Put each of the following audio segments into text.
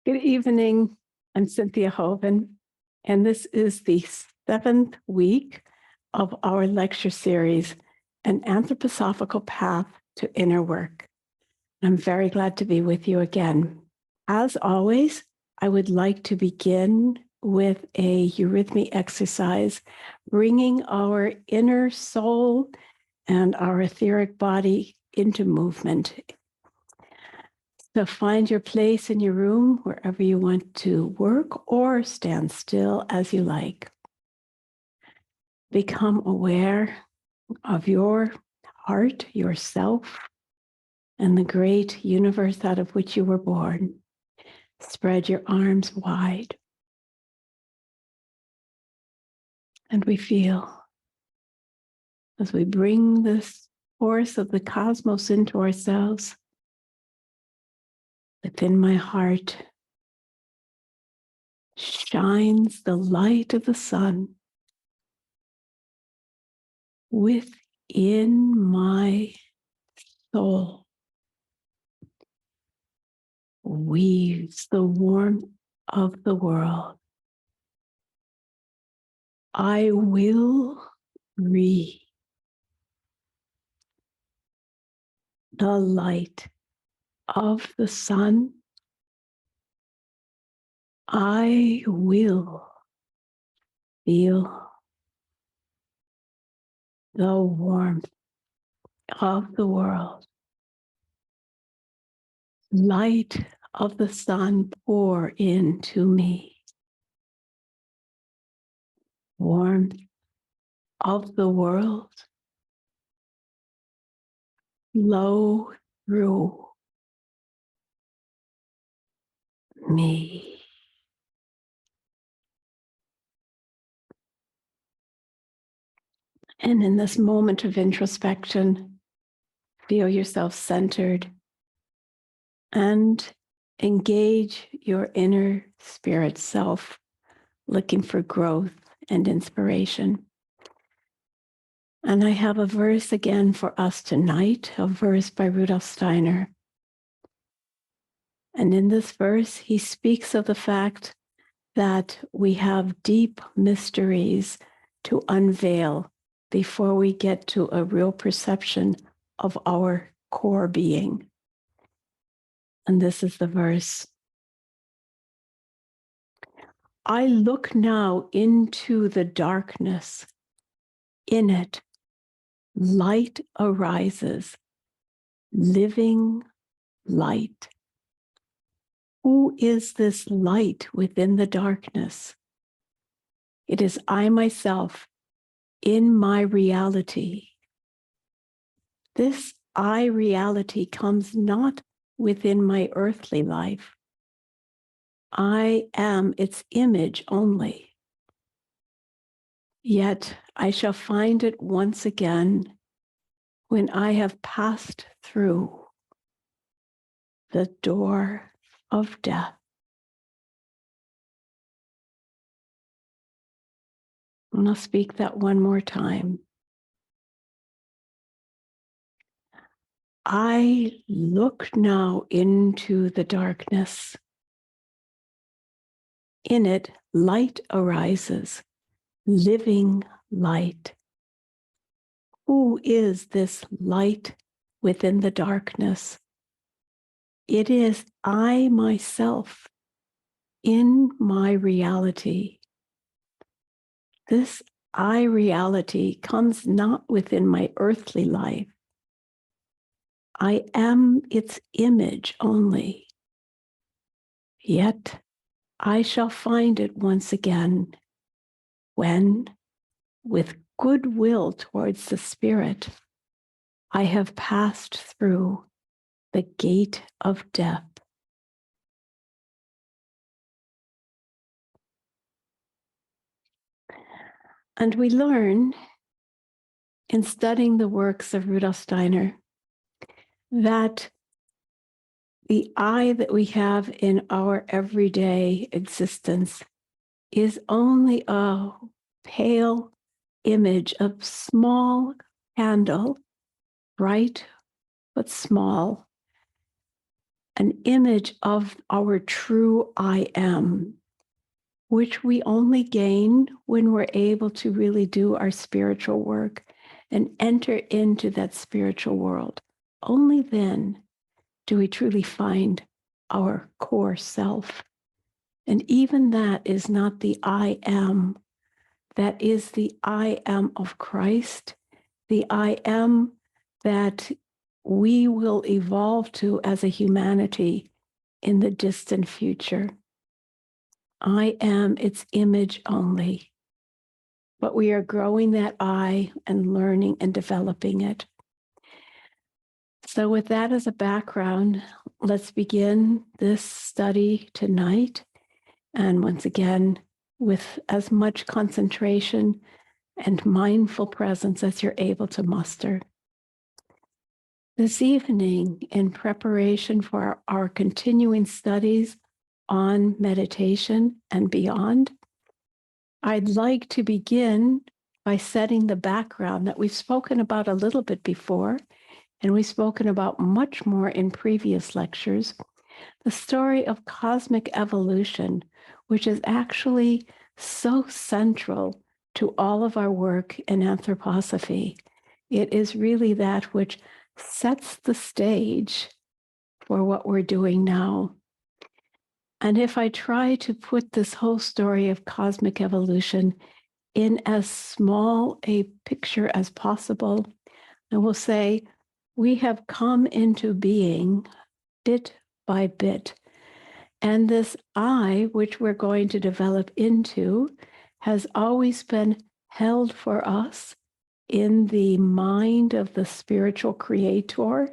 Good evening. I'm Cynthia Hoven, and this is the 7th week of our lecture series, An Anthroposophical Path to Inner Work. I'm very glad to be with you again. As always, I would like to begin with a eurythmy exercise, bringing our inner soul and our etheric body into movement. So find your place in your room wherever you want to work, or stand still as you like. Become aware of your heart, yourself, and the great universe out of which you were born. Spread your arms wide. And we feel, as we bring this force of the cosmos into ourselves, within my heart shines the light of the sun. Within my soul weaves the warmth of the world. I will breathe the light of the sun. I will feel the warmth of the world. Light of the sun pour into me. Warmth of the world flow through me. And in this moment of introspection, feel yourself centered and engage your inner spirit self, looking for growth and inspiration. And I have a verse again for us tonight, a verse by Rudolf Steiner. And in this verse, he speaks of the fact that we have deep mysteries to unveil before we get to a real perception of our core being. And this is the verse. I look now into the darkness. In it, light arises, living light. Who is this light within the darkness? It is I myself in my reality. This I reality comes not within my earthly life. I am its image only. Yet I shall find it once again when I have passed through the door of death. And I'll speak that one more time. I look now into the darkness. In it, light arises, living light. Who is this light within the darkness? It is I myself in my reality. This I reality comes not within my earthly life. I am its image only. Yet I shall find it once again when, with goodwill towards the Spirit, I have passed through the gate of death. And we learn in studying the works of Rudolf Steiner that the I that we have in our everyday existence is only a pale image of small candle, bright but small, an image of our true I am, which we only gain when we're able to really do our spiritual work and enter into that spiritual world. Only then do we truly find our core self. And even that is not the I am. That is the I am of Christ, the I am that we will evolve to as a humanity in the distant future. I am its image only, but we are growing that I and learning and developing it. So with that as a background, let's begin this study tonight. And once again, with as much concentration and mindful presence as you're able to muster. This evening, in preparation for our continuing studies on meditation and beyond, I'd like to begin by setting the background that we've spoken about a little bit before, and we've spoken about much more in previous lectures, the story of cosmic evolution, which is actually so central to all of our work in anthroposophy. It is really that which sets the stage for what we're doing now. And if I try to put this whole story of cosmic evolution in as small a picture as possible, I will say we have come into being bit by bit. And this I, which we're going to develop into, has always been held for us in the mind of the spiritual creator.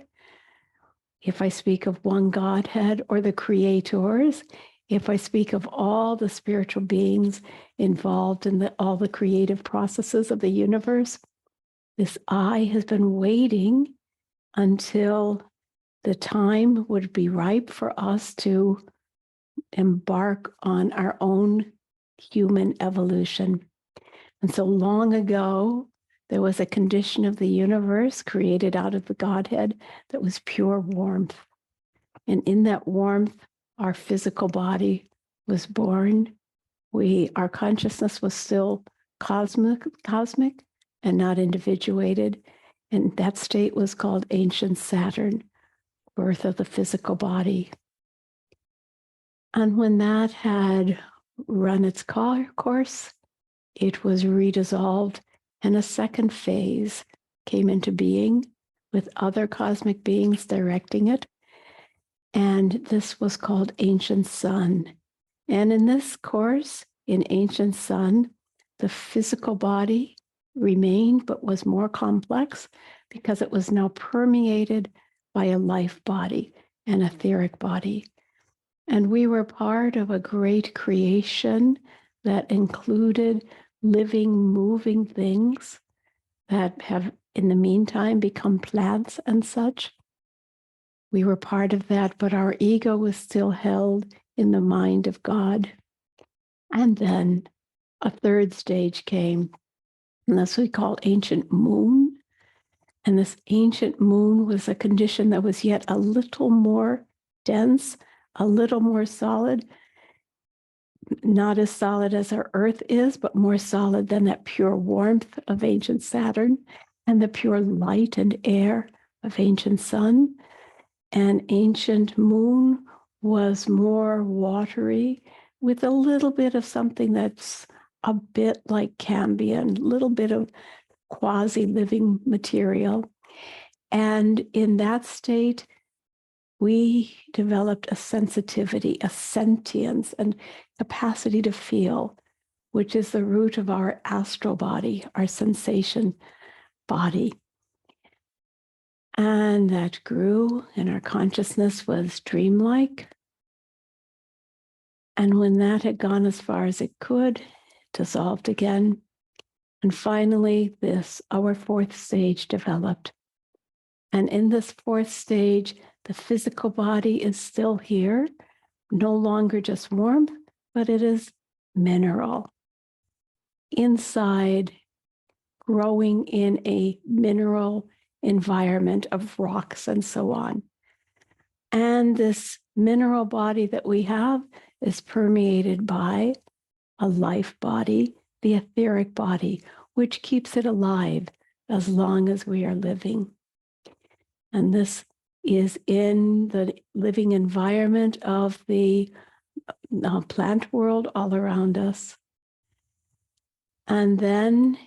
If I speak of one Godhead or the creators, if I speak of all the spiritual beings involved in all the creative processes of the universe, this I has been waiting until the time would be ripe for us to embark on our own human evolution. And so long ago, there was a condition of the universe created out of the Godhead that was pure warmth. And in that warmth, our physical body was born. Our consciousness was still cosmic and not individuated. And that state was called ancient Saturn, birth of the physical body. And when that had run its course, it was redissolved, and a second phase came into being with other cosmic beings directing it. And this was called Ancient Sun. And in this course, in Ancient Sun, the physical body remained, but was more complex because it was now permeated by a life body, an etheric body. And we were part of a great creation that included living, moving things that have, in the meantime, become plants and such. We were part of that, but our ego was still held in the mind of God. And then a third stage came, and this we call ancient moon. And this ancient moon was a condition that was yet a little more dense, a little more solid, not as solid as our Earth is, but more solid than that pure warmth of ancient Saturn and the pure light and air of ancient Sun. And ancient moon was more watery with a little bit of something that's a bit like cambium, a little bit of quasi-living material. And in that state, we developed a sensitivity, a sentience, and capacity to feel, which is the root of our astral body, our sensation body. And that grew, and our consciousness was dreamlike. And when that had gone as far as it could, it dissolved again. And finally, our fourth stage developed. And in this fourth stage, the physical body is still here, no longer just warmth, but it is mineral. Inside, growing in a mineral environment of rocks and so on. And this mineral body that we have is permeated by a life body, the etheric body, which keeps it alive as long as we are living. And this is in the living environment of the plant world all around us. And then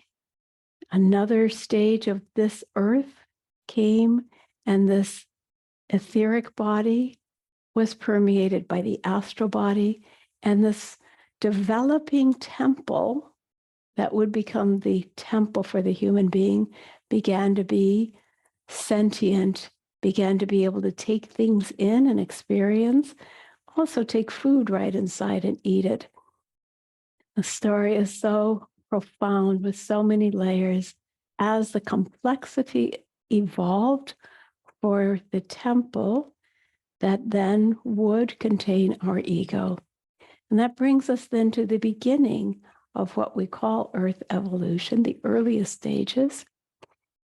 another stage of this earth came, and this etheric body was permeated by the astral body, and this developing temple that would become the temple for the human being began to be sentient, began to be able to take things in and experience, also take food right inside and eat it. The story is so profound with so many layers. As the complexity evolved for the temple that then would contain our ego. And that brings us then to the beginning of what we call Earth evolution, the earliest stages.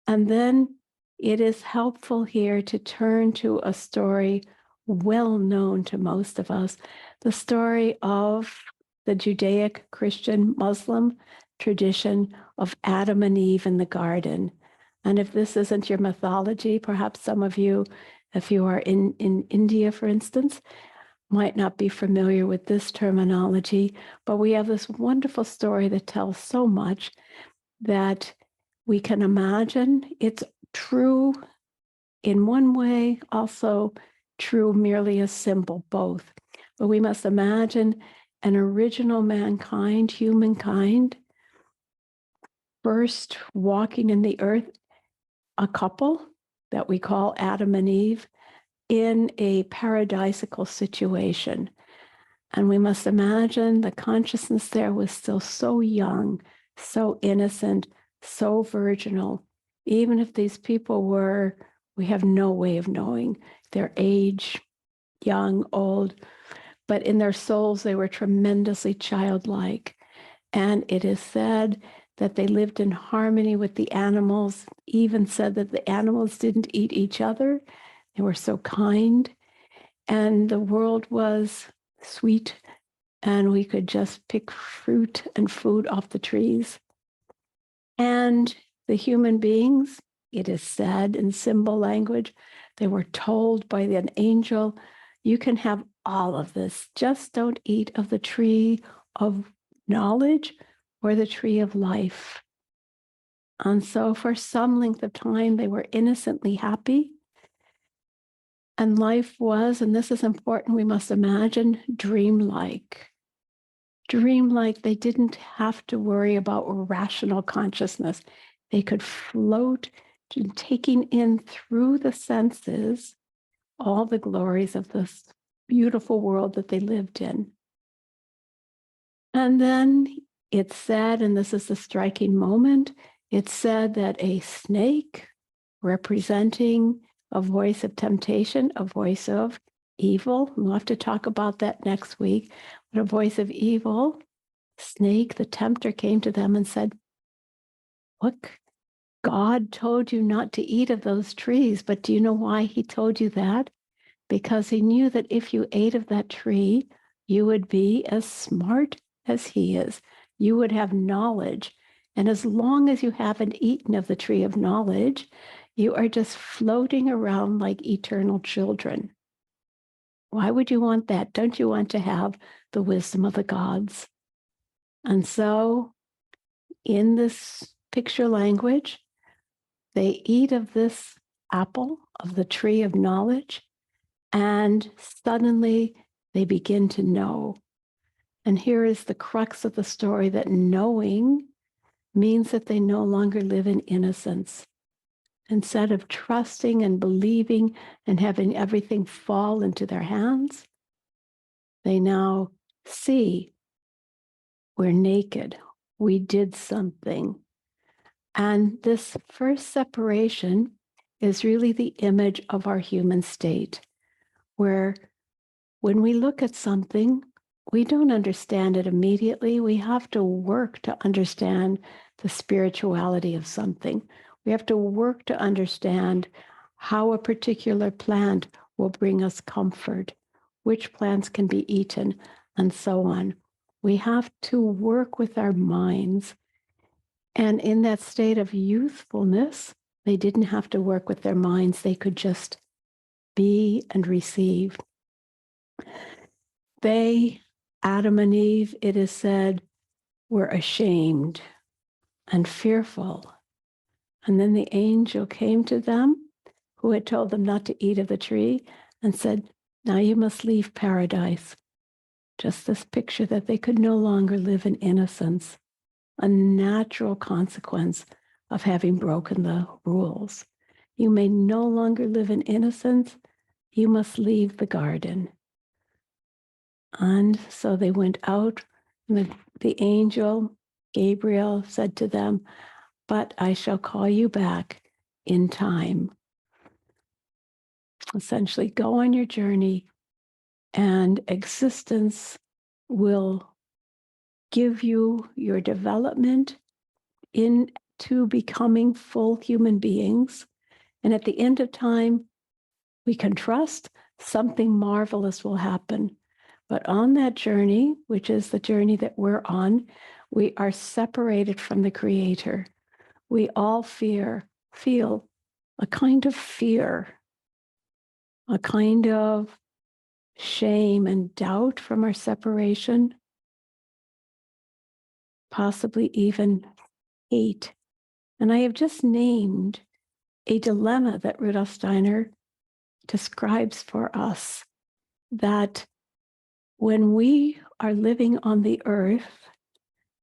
And then it is helpful here to turn to a story well known to most of us, the story of the Judaic, Christian, Muslim tradition of Adam and Eve in the garden. And if this isn't your mythology, perhaps some of you, if you are in India, for instance, might not be familiar with this terminology, but we have this wonderful story that tells so much that we can imagine. It's true in one way, also true merely as symbol, both. But we must imagine an original mankind, humankind, first walking in the earth, a couple that we call Adam and Eve, in a paradisical situation. And we must imagine the consciousness there was still so young, so innocent, so virginal. Even if these people were, we have no way of knowing their age, young, old, but in their souls, they were tremendously childlike. And it is said that they lived in harmony with the animals, even said that the animals didn't eat each other. They were so kind. And the world was sweet, and we could just pick fruit and food off the trees. And the human beings, it is said in symbol language, they were told by an angel, you can have all of this, just don't eat of the tree of knowledge or the tree of life. And so for some length of time, they were innocently happy. And life was, and this is important, we must imagine, dreamlike. Dreamlike, they didn't have to worry about rational consciousness. They could float, taking in through the senses all the glories of this beautiful world that they lived in. And then it's said, and this is the striking moment, it's said that a snake representing a voice of temptation, a voice of evil. We'll have to talk about that next week. But a voice of evil, snake, the tempter, came to them and said, look, God told you not to eat of those trees, but do you know why he told you that? Because he knew that if you ate of that tree, you would be as smart as he is. You would have knowledge. And as long as you haven't eaten of the tree of knowledge, you are just floating around like eternal children. Why would you want that? Don't you want to have the wisdom of the gods? And so in this picture language, they eat of this apple of the tree of knowledge, and suddenly they begin to know. And here is the crux of the story, that knowing means that they no longer live in innocence. Instead of trusting and believing and having everything fall into their hands, they now see we're naked, we did something. And this first separation is really the image of our human state, where when we look at something, we don't understand it immediately. We have to work to understand the spirituality of something. We have to work to understand how a particular plant will bring us comfort, which plants can be eaten, and so on. We have to work with our minds. And in that state of youthfulness, they didn't have to work with their minds. They could just be and receive. They, Adam and Eve, it is said, were ashamed and fearful. And then the angel came to them, who had told them not to eat of the tree, and said, now you must leave paradise. Just this picture that they could no longer live in innocence, a natural consequence of having broken the rules. You may no longer live in innocence. You must leave the garden. And so they went out, and the angel, Gabriel, said to them, but I shall call you back in time. Essentially, go on your journey, and existence will give you your development into becoming full human beings. And at the end of time, we can trust something marvelous will happen. But on that journey, which is the journey that we're on, we are separated from the Creator. We all feel a kind of fear, a kind of shame and doubt from our separation, possibly even hate. And I have just named a dilemma that Rudolf Steiner describes for us, that when we are living on the earth,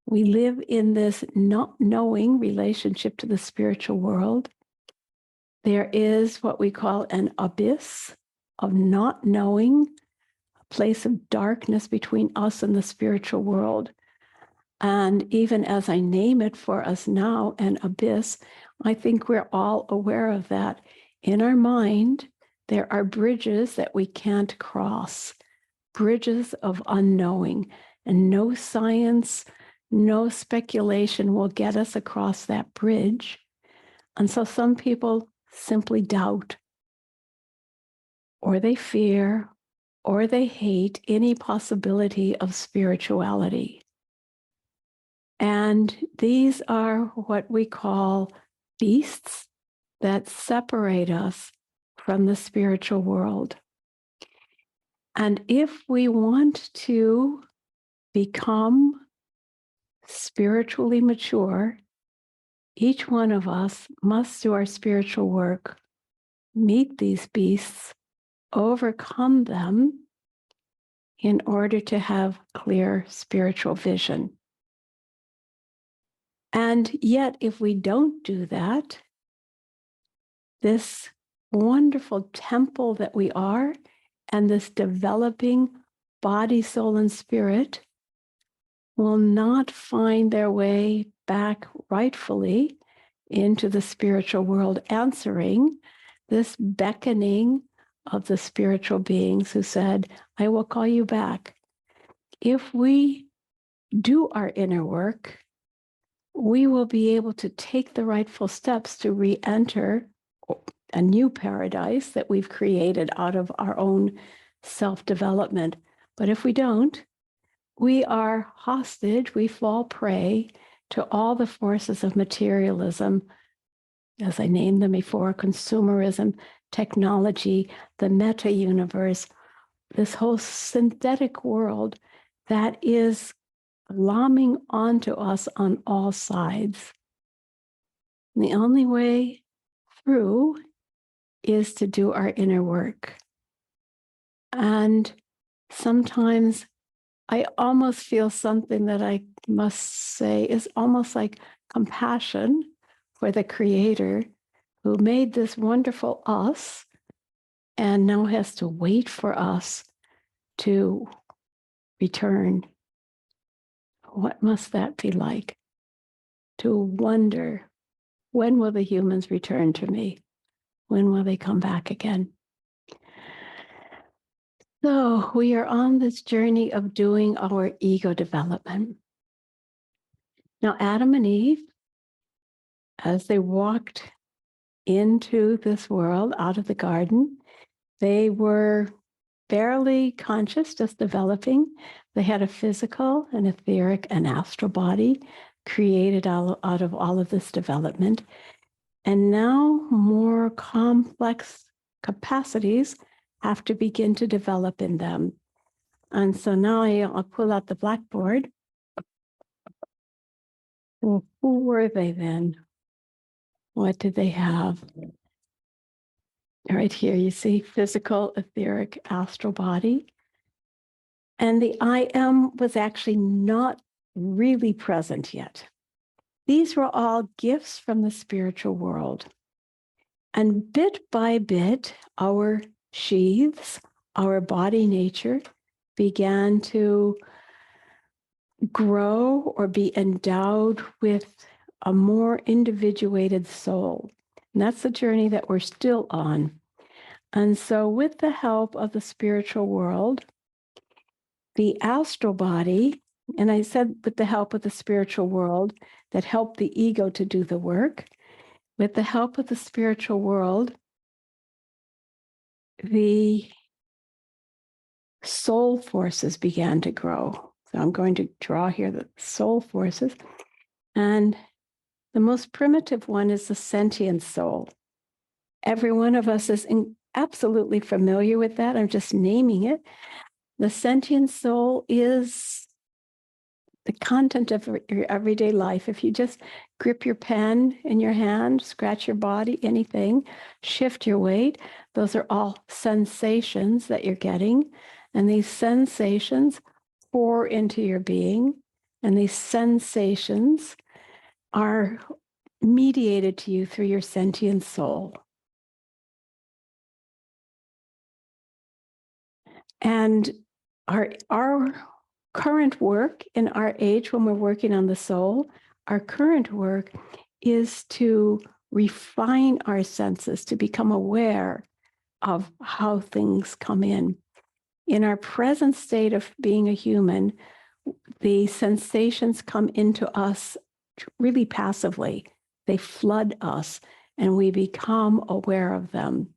we live in this not knowing relationship to the spiritual world. There is what we call an abyss of not knowing, a place of darkness between us and the spiritual world. And even as I name it for us now, an abyss, I think we're all aware of that. In our mind, there are bridges that we can't cross, bridges of unknowing, and no science, no speculation will get us across that bridge. And so some people simply doubt, or they fear, or they hate any possibility of spirituality. And these are what we call beasts that separate us from the spiritual world. And if we want to become spiritually mature, each one of us must do our spiritual work, meet these beasts, overcome them in order to have clear spiritual vision. And yet, if we don't do that, this wonderful temple that we are, and this developing body, soul, and spirit will not find their way back rightfully into the spiritual world, answering this beckoning of the spiritual beings who said, I will call you back. If we do our inner work, we will be able to take the rightful steps to re-enter a new paradise that we've created out of our own self-development. But if we don't, we are hostage, we fall prey to all the forces of materialism, as I named them before, consumerism, technology, the meta-universe, this whole synthetic world that is glomming onto us on all sides. And the only way through is to do our inner work. And sometimes I almost feel something that I must say is almost like compassion for the Creator who made this wonderful us and now has to wait for us to return. What must that be like? To wonder, when will the humans return to me? When will they come back again? So we are on this journey of doing our ego development. Now, Adam and Eve, as they walked into this world out of the garden, They were barely conscious, just developing. They had a physical, an etheric, and astral body created out of all of this development. And now more complex capacities have to begin to develop in them. And so now I'll pull out the blackboard. Well, who were they then? What did they have? Right here, you see physical, etheric, astral body. And the I am was actually not really present yet. These were all gifts from the spiritual world. And bit by bit, our sheaths, our body nature began to grow or be endowed with a more individuated soul. And that's the journey that we're still on. And so, with the help of the spiritual world, the astral body, and I said with the help of the spiritual world that helped the ego to do the work, with the help of the spiritual world, the soul forces began to grow. So I'm going to draw here the soul forces. And the most primitive one is the sentient soul. Every one of us is absolutely familiar with that. I'm just naming it. The sentient soul is the content of your everyday life. If you just grip your pen in your hand, scratch your body, anything, shift your weight, those are all sensations that you're getting. And these sensations pour into your being. And these sensations are mediated to you through your sentient soul. And our current work in our age, when we're working on the soul, our current work is to refine our senses, to become aware of how things come in. In our present state of being a human, the sensations come into us really passively. They flood us and we become aware of them.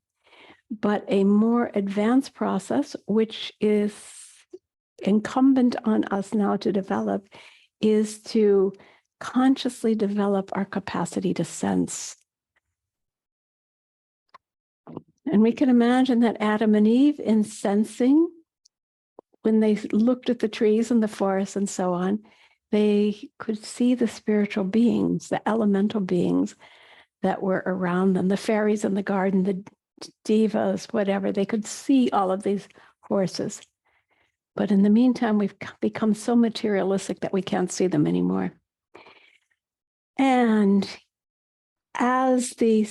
But a more advanced process, which is incumbent on us now to develop, is to consciously develop our capacity to sense. And we can imagine that Adam and Eve, in sensing, when they looked at the trees and the forest and so on, they could see the spiritual beings, the elemental beings that were around them, the fairies in the garden, the devas, whatever. They could see all of these forces. But in the meantime, we've become so materialistic that we can't see them anymore. And as the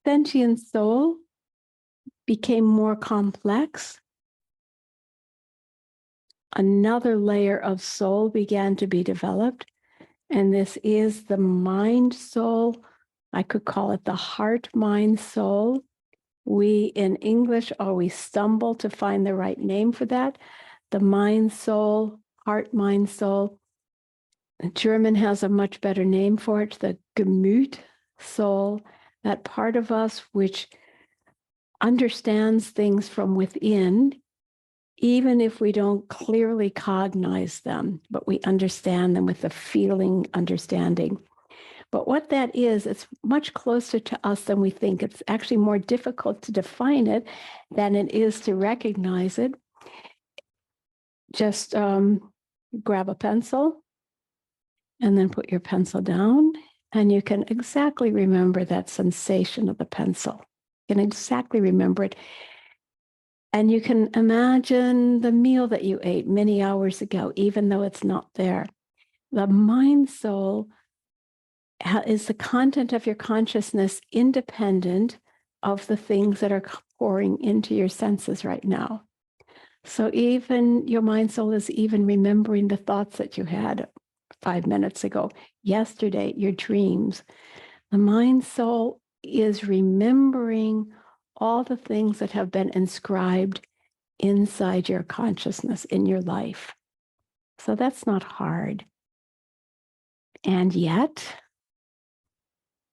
sentient soul became more complex, another layer of soul began to be developed. And this is the mind soul. I could call it the heart, mind, soul. We in English always stumble to find the right name for that. The mind, soul, heart, mind, soul. German has a much better name for it, the Gemüt soul, that part of us which understands things from within, even if we don't clearly cognize them, but we understand them with a feeling understanding. But what that is, it's much closer to us than we think. It's actually more difficult to define it than it is to recognize it. Just grab a pencil and then put your pencil down, and you can exactly remember that sensation of the pencil. You can exactly remember it. And you can imagine the meal that you ate many hours ago, even though it's not there. The mind soul is the content of your consciousness independent of the things that are pouring into your senses right now. So even your mind soul is even remembering the thoughts that you had 5 minutes ago, yesterday, your dreams. The mind soul is remembering all the things that have been inscribed inside your consciousness in your life. So that's not hard. And yet,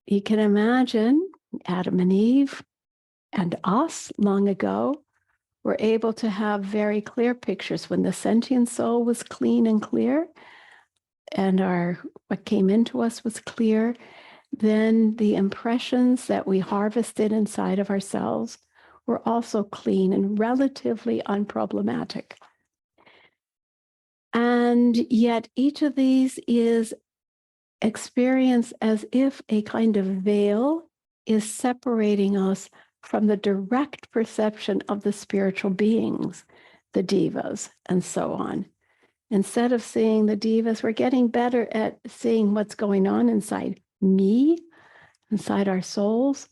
you can imagine Adam and Eve and us long ago were able to have very clear pictures when the sentient soul was clean and clear, and what came into us was clear. Then the impressions that we harvested inside of ourselves were also clean and relatively unproblematic. And yet each of these is experienced as if a kind of veil is separating us from the direct perception of the spiritual beings, the devas, and so on. Instead of seeing the devas, we're getting better at seeing what's going on inside me, inside our souls,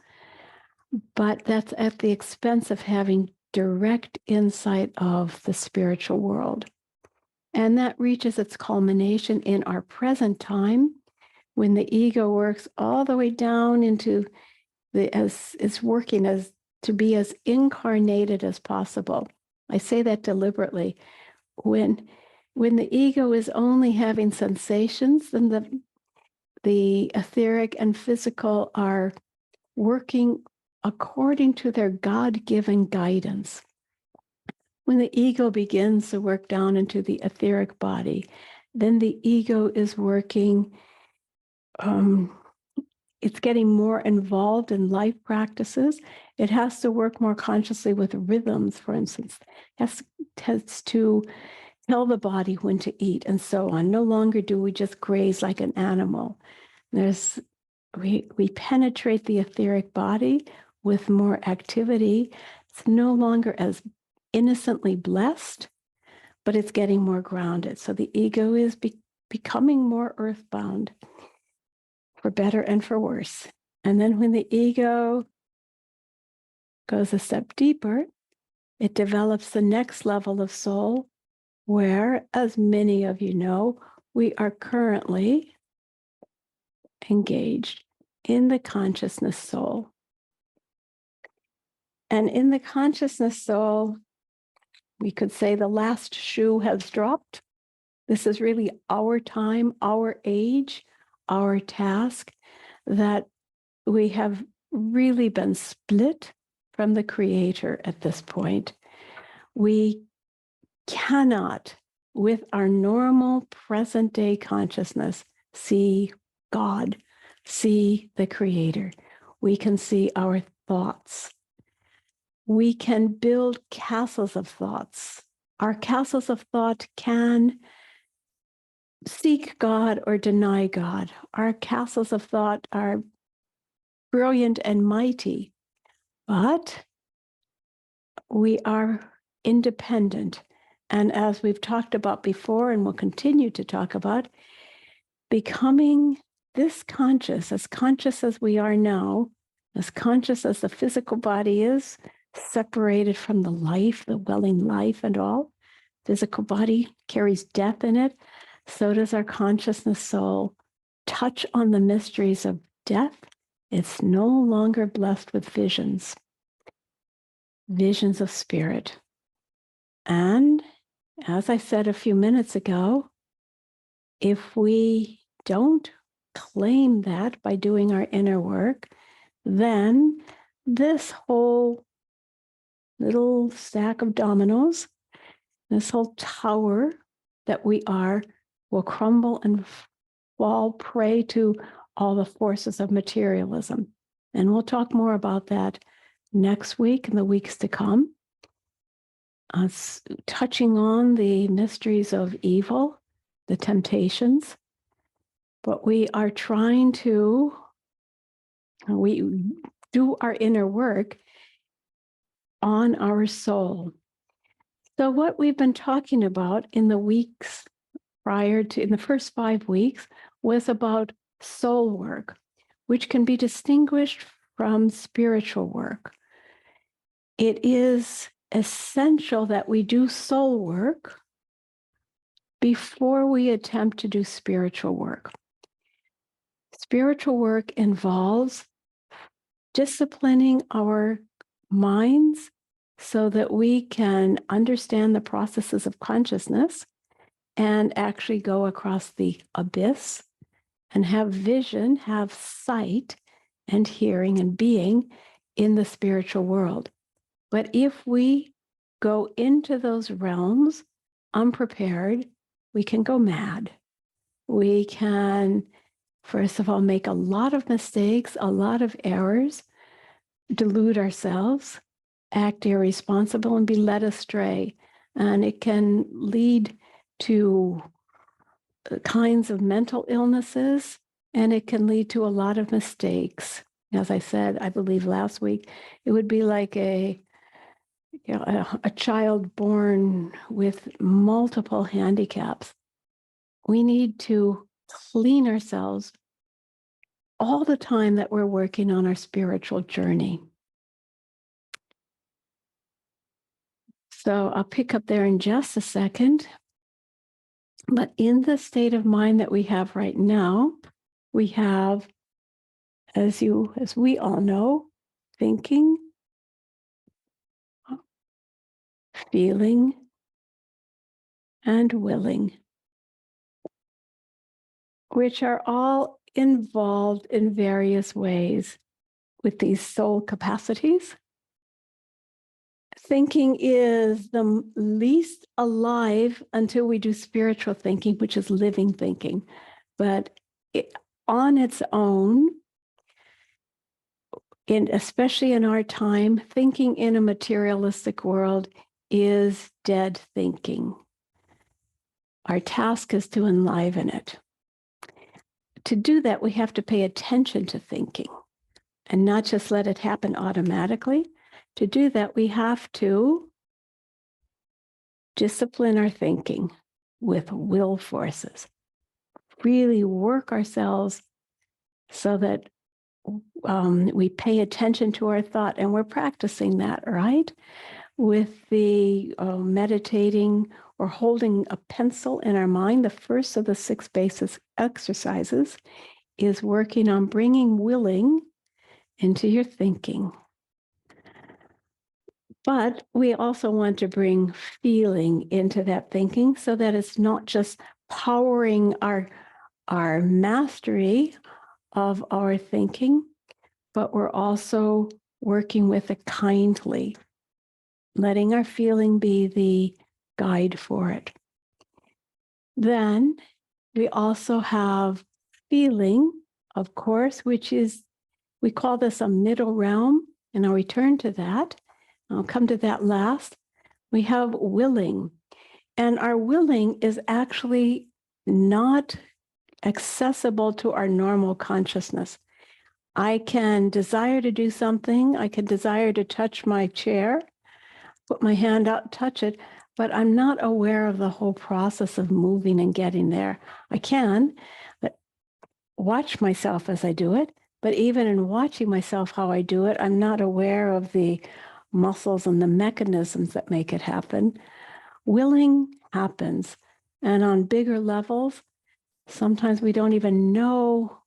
but that's at the expense of having direct insight of the spiritual world. And that reaches its culmination in our present time when the ego works all the way down into as it's working as to be as incarnated as possible. I say that deliberately. When the ego is only having sensations, then the etheric and physical are working according to their God-given guidance. When the ego begins to work down into the etheric body, then the ego is working, it's getting more involved in life practices. It has to work more consciously with rhythms, for instance. It has to tell the body when to eat and so on. No longer do we just graze like an animal. We penetrate the etheric body with more activity. It's no longer as innocently blessed, but it's getting more grounded. So the ego is becoming more earthbound, for better and for worse. And then when the ego goes a step deeper, it develops the next level of soul, where, as many of you know, we are currently engaged in the consciousness soul. And in the consciousness soul, we could say the last shoe has dropped. This is really our time, our age, our task, that we have really been split from the Creator at this point. We cannot, with our normal present day consciousness, see God, see the Creator. We can see our thoughts. We can build castles of thoughts. Our castles of thought can seek God or deny God. Our castles of thought are brilliant and mighty, but we are independent. And as we've talked about before and will continue to talk about, becoming this conscious as we are now, as conscious as the physical body is, separated from the life, the welling life and all. Physical body carries death in it. So does our consciousness soul touch on the mysteries of death. It's no longer blessed with visions of spirit. And as I said a few minutes ago, if we don't claim that by doing our inner work, then this whole little stack of dominoes, this whole tower that we are, will crumble and fall prey to all the forces of materialism. And we'll talk more about that next week and the weeks to come, touching on the mysteries of evil, the temptations. But we are trying to, we do our inner work on our soul. So what we've been talking about in the weeks prior to, in the first 5 weeks, was about soul work, which can be distinguished from spiritual work. It is essential that we do soul work before we attempt to do spiritual work. Spiritual work involves disciplining our minds so that we can understand the processes of consciousness and actually go across the abyss and have vision, have sight and hearing and being in the spiritual world. But if we go into those realms unprepared, we can go mad. We can, first of all, make a lot of mistakes, a lot of errors, delude ourselves, act irresponsible, and be led astray. And it can lead to kinds of mental illnesses, and it can lead to a lot of mistakes. As I said, I believe last week, it would be like a child born with multiple handicaps. We need to clean ourselves all the time that we're working on our spiritual journey. So I'll pick up there in just a second. But in the state of mind that we have right now, we have, as we all know, thinking, feeling, and willing, which are all involved in various ways with these soul capacities. Thinking is the least alive until we do spiritual thinking, which is living thinking. But on its own, especially in our time, thinking in a materialistic world is dead thinking. Our task is to enliven it. To do that, we have to pay attention to thinking and not just let it happen automatically. To do that, we have to discipline our thinking with will forces, really work ourselves so that we pay attention to our thought, and we're practicing that, right? With the meditating or holding a pencil in our mind, the first of the 6 basic exercises is working on bringing willing into your thinking. But we also want to bring feeling into that thinking so that it's not just powering our mastery of our thinking, but we're also working with it kindly, letting our feeling be the guide for it. Then we also have feeling, of course, which is, we call this a middle realm, and I'll return to that. I'll come to that last. We have willing, and our willing is actually not accessible to our normal consciousness. I can desire to do something. I can desire to touch my chair, put my hand out, touch it, but I'm not aware of the whole process of moving and getting there. I can, but watch myself as I do it. But even in watching myself how I do it, I'm not aware of the muscles and the mechanisms that make it happen. Willing happens. And on bigger levels, sometimes we don't even know.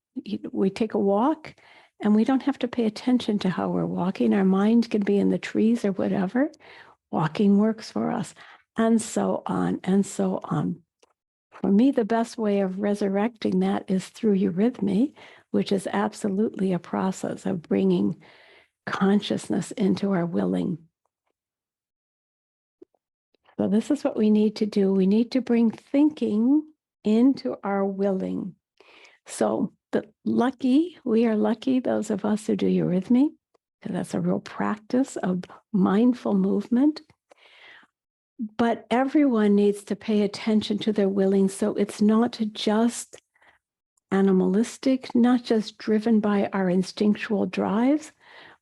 We take a walk and we don't have to pay attention to how we're walking. Our mind can be in the trees or whatever. Walking works for us, and so on and so on. For me, the best way of resurrecting that is through eurythmy, which is absolutely a process of bringing consciousness into our willing. So this is what we need to do. We need to bring thinking into our willing. So we are lucky, those of us who do eurythmy, because that's a real practice of mindful movement. But everyone needs to pay attention to their willing, so it's not just animalistic, not just driven by our instinctual drives,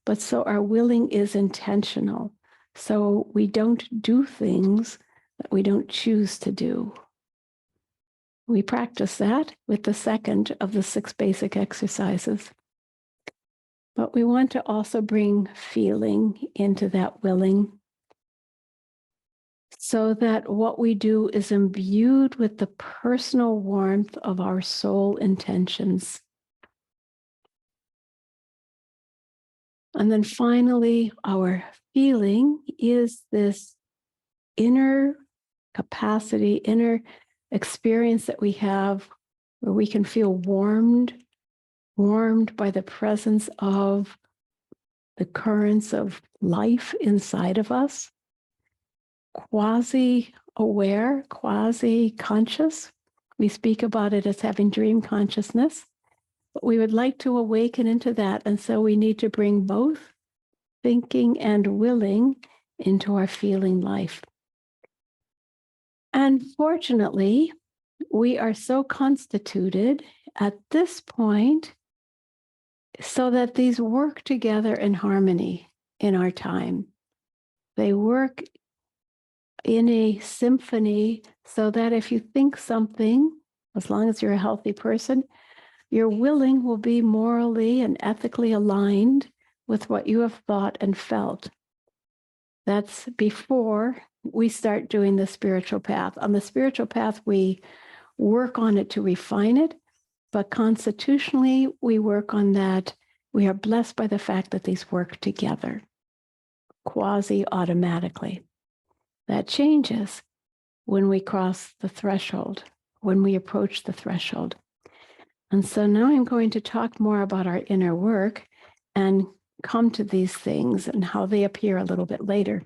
but so our willing is intentional. So we don't do things that we don't choose to do. We practice that with the second of the 6 basic exercises. But we want to also bring feeling into that willing so that what we do is imbued with the personal warmth of our soul intentions. And then finally, our feeling is this inner capacity, inner experience that we have where we can feel warmed by the presence of the currents of life inside of us, quasi-aware, quasi-conscious. We speak about it as having dream consciousness, but we would like to awaken into that. And so we need to bring both thinking and willing into our feeling life. And fortunately, we are so constituted at this point so that these work together in harmony in our time. They work in a symphony so that if you think something, as long as you're a healthy person, your willing will be morally and ethically aligned with what you have thought and felt. That's before we start doing the spiritual path. On the spiritual path, we work on it to refine it, but constitutionally, we work on that. We are blessed by the fact that these work together, quasi-automatically. That changes when we cross the threshold, when we approach the threshold. And so now I'm going to talk more about our inner work and come to these things and how they appear a little bit later.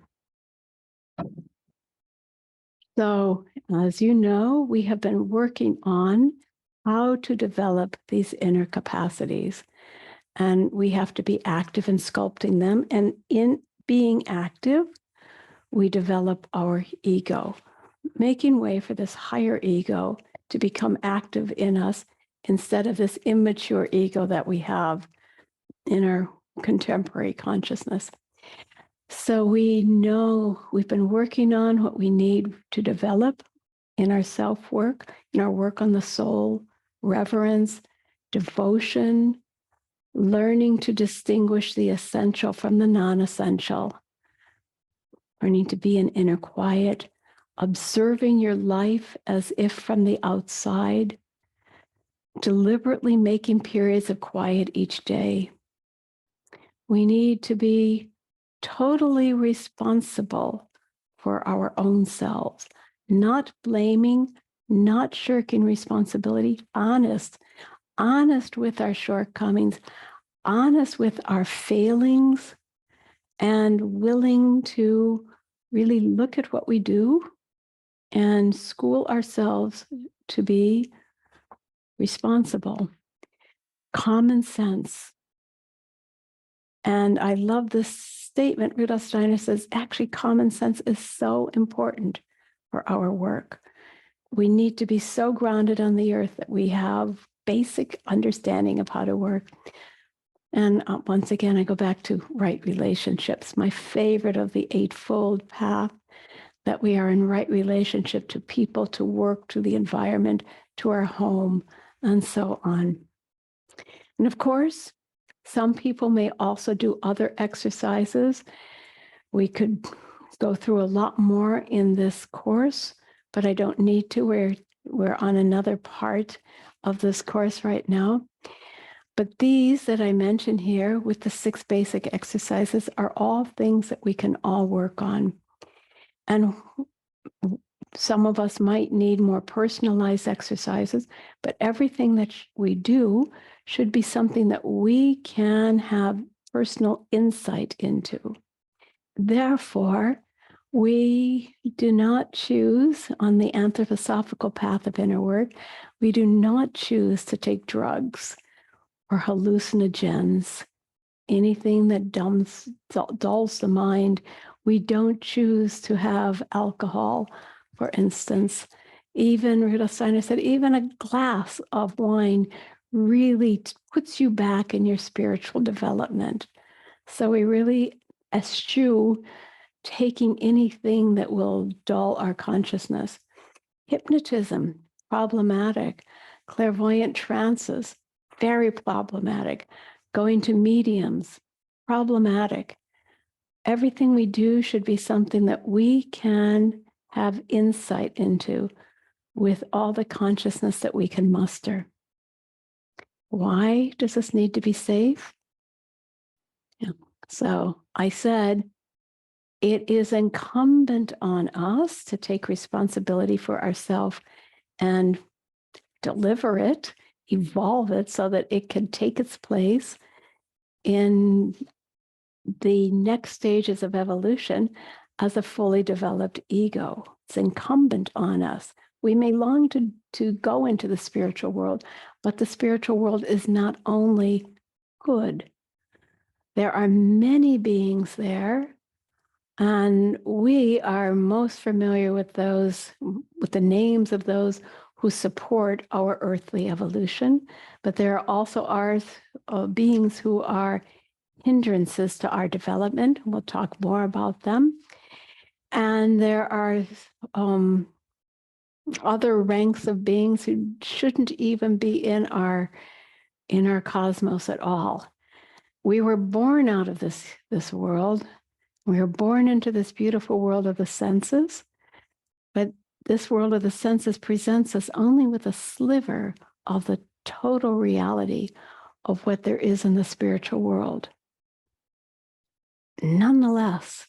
So, as you know, we have been working on how to develop these inner capacities, and we have to be active in sculpting them. And in being active, we develop our ego, making way for this higher ego to become active in us instead of this immature ego that we have in our contemporary consciousness. So we know we've been working on what we need to develop in our self-work, in our work on the soul, reverence, devotion, learning to distinguish the essential from the non-essential, learning to be in inner quiet, observing your life as if from the outside, deliberately making periods of quiet each day. We need to be totally responsible for our own selves, not blaming, not shirking responsibility, honest with our shortcomings, honest with our failings, and willing to really look at what we do and school ourselves to be responsible. Common sense. And I love this statement. Rudolf Steiner says, actually, common sense is so important for our work. We need to be so grounded on the earth that we have basic understanding of how to work. And once again, I go back to right relationships, my favorite of the Eightfold Path, that we are in right relationship to people, to work, to the environment, to our home, and so on. And of course, some people may also do other exercises. We could go through a lot more in this course, but I don't need to. We're on another part of this course right now. But these that I mention here with the 6 basic exercises are all things that we can all work on. And some of us might need more personalized exercises, but everything that we do should be something that we can have personal insight into. Therefore, we do not choose on the anthroposophical path of inner work, we do not choose to take drugs or hallucinogens, anything that dulls the mind. We don't choose to have alcohol, for instance. Even Rudolf Steiner said, even a glass of wine really puts you back in your spiritual development. So we really eschew taking anything that will dull our consciousness. Hypnotism, problematic. Clairvoyant trances, very problematic. Going to mediums, problematic. Everything we do should be something that we can have insight into with all the consciousness that we can muster. Why does this need to be safe? Yeah. So I said, it is incumbent on us to take responsibility for ourselves and deliver it, evolve it so that it can take its place in the next stages of evolution as a fully developed ego. It's incumbent on us. We may long to go into the spiritual world, but the spiritual world is not only good. There are many beings there, and we are most familiar with those, with the names of those who support our earthly evolution. But there are also beings who are hindrances to our development. We'll talk more about them. And there are other ranks of beings who shouldn't even be in our cosmos at all. We were born out of this world. We were born into this beautiful world of the senses, but this world of the senses presents us only with a sliver of the total reality of what there is in the spiritual world. Nonetheless,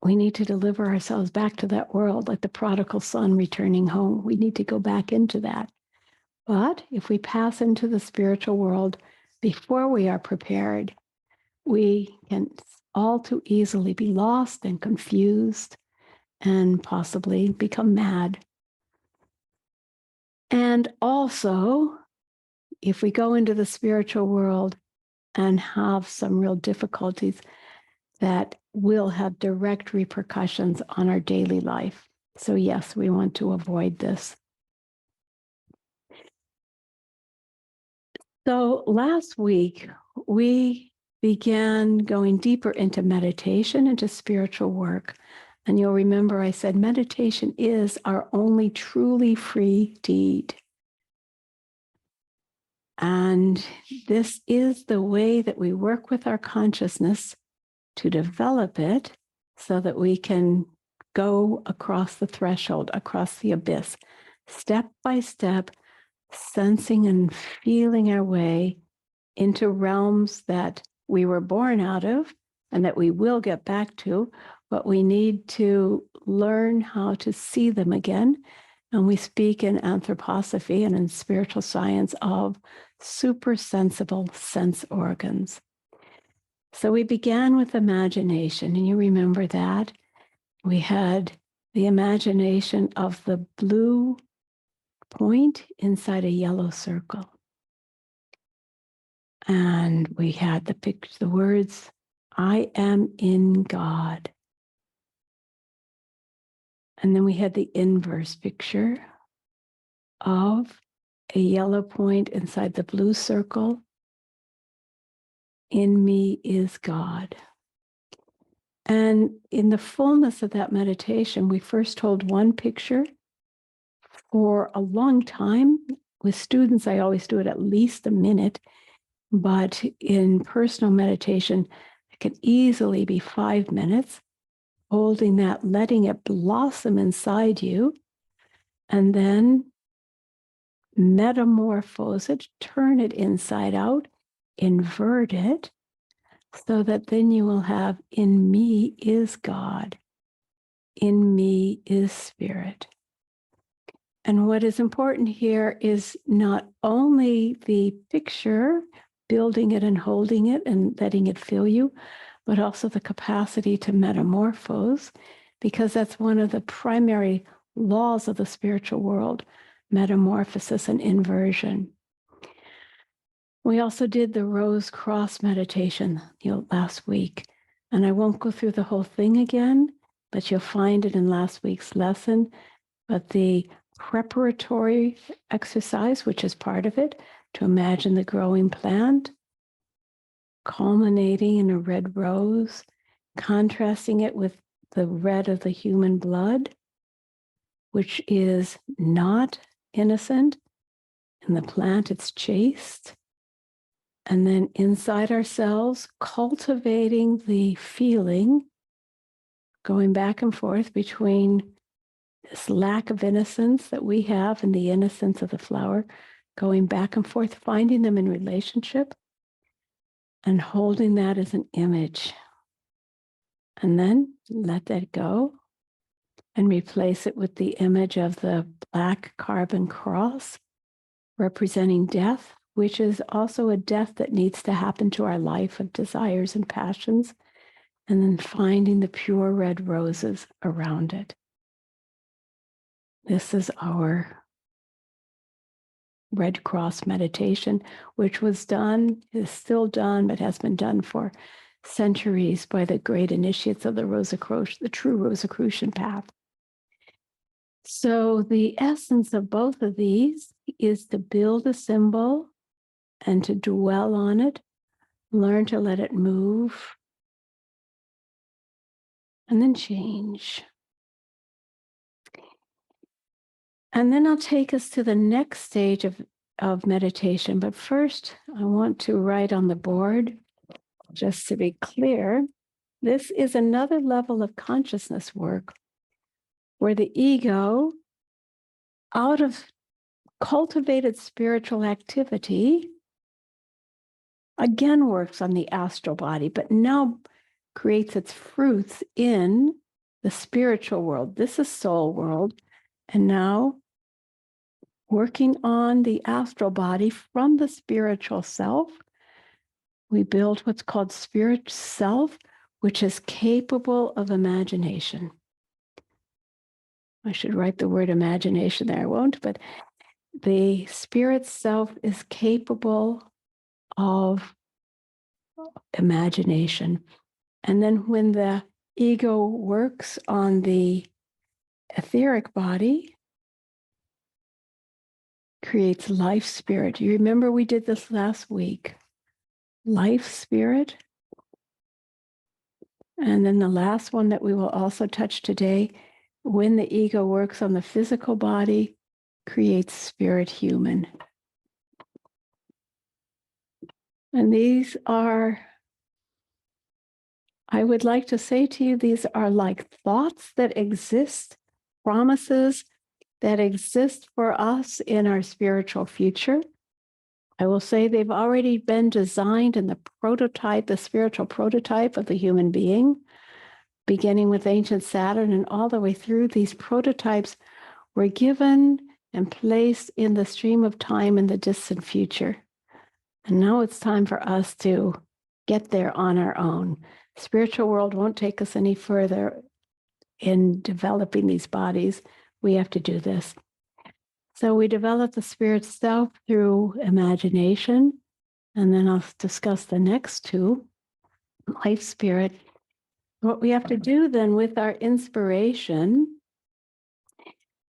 we need to deliver ourselves back to that world like the prodigal son returning home. We need to go back into that. But if we pass into the spiritual world before we are prepared, we can all too easily be lost and confused and possibly become mad. And also, if we go into the spiritual world and have some real difficulties, that will have direct repercussions on our daily life. So yes, we want to avoid this. So last week, we began going deeper into meditation, into spiritual work. And you'll remember I said meditation is our only truly free deed. And this is the way that we work with our consciousness to develop it so that we can go across the threshold, across the abyss, step by step, sensing and feeling our way into realms that we were born out of and that we will get back to, but we need to learn how to see them again. And we speak in anthroposophy and in spiritual science of supersensible sense organs. So we began with imagination, and you remember that. We had the imagination of the blue point inside a yellow circle. And we had the words, I am in God. And then we had the inverse picture of a yellow point inside the blue circle. In me is God. And in the fullness of that meditation, we first told one picture for a long time. With students, I always do it at least a minute, but in personal meditation, it can easily be 5 minutes, holding that, letting it blossom inside you, and then metamorphose it, turn it inside out, invert it, so that then you will have, in me is God, in me is spirit. And what is important here is not only the picture, building it and holding it and letting it fill you, but also the capacity to metamorphose, because that's one of the primary laws of the spiritual world, metamorphosis and inversion. We also did the Rose Cross meditation last week, and I won't go through the whole thing again, but you'll find it in last week's lesson. But the preparatory exercise, which is part of it, to imagine the growing plant, culminating in a red rose, contrasting it with the red of the human blood, which is not innocent. In the plant, it's chaste. And then inside ourselves, cultivating the feeling, going back and forth between this lack of innocence that we have and the innocence of the flower, going back and forth, finding them in relationship and holding that as an image. And then let that go and replace it with the image of the black carbon cross representing death, which is also a death that needs to happen to our life of desires and passions, and then finding the pure red roses around it. This is our Red Cross meditation, which was done, is still done, but has been done for centuries by the great initiates of the true Rosicrucian path. So the essence of both of these is to build a symbol and to dwell on it, learn to let it move, and then change. And then I'll take us to the next stage of meditation. But first, I want to write on the board, just to be clear, this is another level of consciousness work where the ego, out of cultivated spiritual activity, again works on the astral body, but now creates its fruits in the spiritual world. This is soul world. And now working on the astral body from the spiritual self, we build what's called spirit self, which is capable of imagination. I should write the word imagination there, I won't, but the spirit self is capable of imagination. And then when the ego works on the etheric body, creates life spirit. You remember we did this last week. Life spirit. And then the last one that we will also touch today, when the ego works on the physical body, creates spirit human. And these are, I would like to say to you, these are like thoughts that exist, promises that exist for us in our spiritual future. I will say they've already been designed in the prototype, the spiritual prototype of the human being, beginning with ancient Saturn and all the way through. These prototypes were given and placed in the stream of time in the distant future. And now it's time for us to get there on our own. Spiritual world won't take us any further in developing these bodies. We have to do this. So we develop the spirit self through imagination, and then I'll discuss the next two, life spirit. What we have to do then with our inspiration,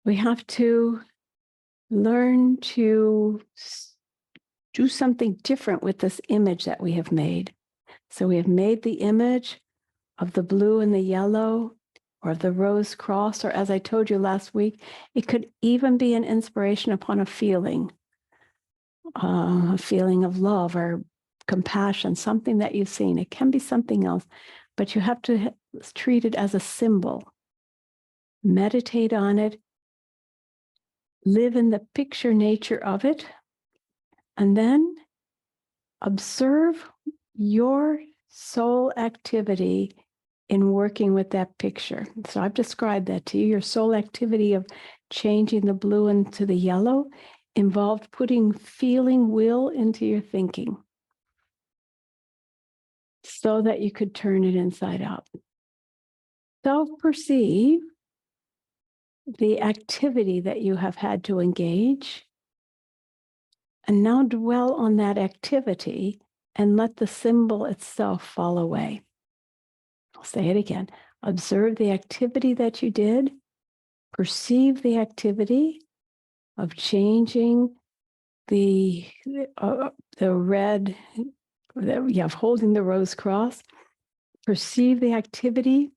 we have to learn to do something different with this image that we have made. So we have made the image of the blue and the yellow, or the rose cross, or as I told you last week, it could even be an inspiration upon a feeling of love or compassion, something that you've seen. It can be something else, but you have to treat it as a symbol. Meditate on it, live in the picture nature of it, and then observe your soul activity in working with that picture. So I've described that to you. Your soul activity of changing the blue into the yellow involved putting feeling will into your thinking so that you could turn it inside out. Self-perceive the activity that you have had to engage, and now dwell on that activity and let the symbol itself fall away. I'll say it again. Observe the activity that you did. Perceive the activity of changing the red, of holding the rose cross. Perceive the activity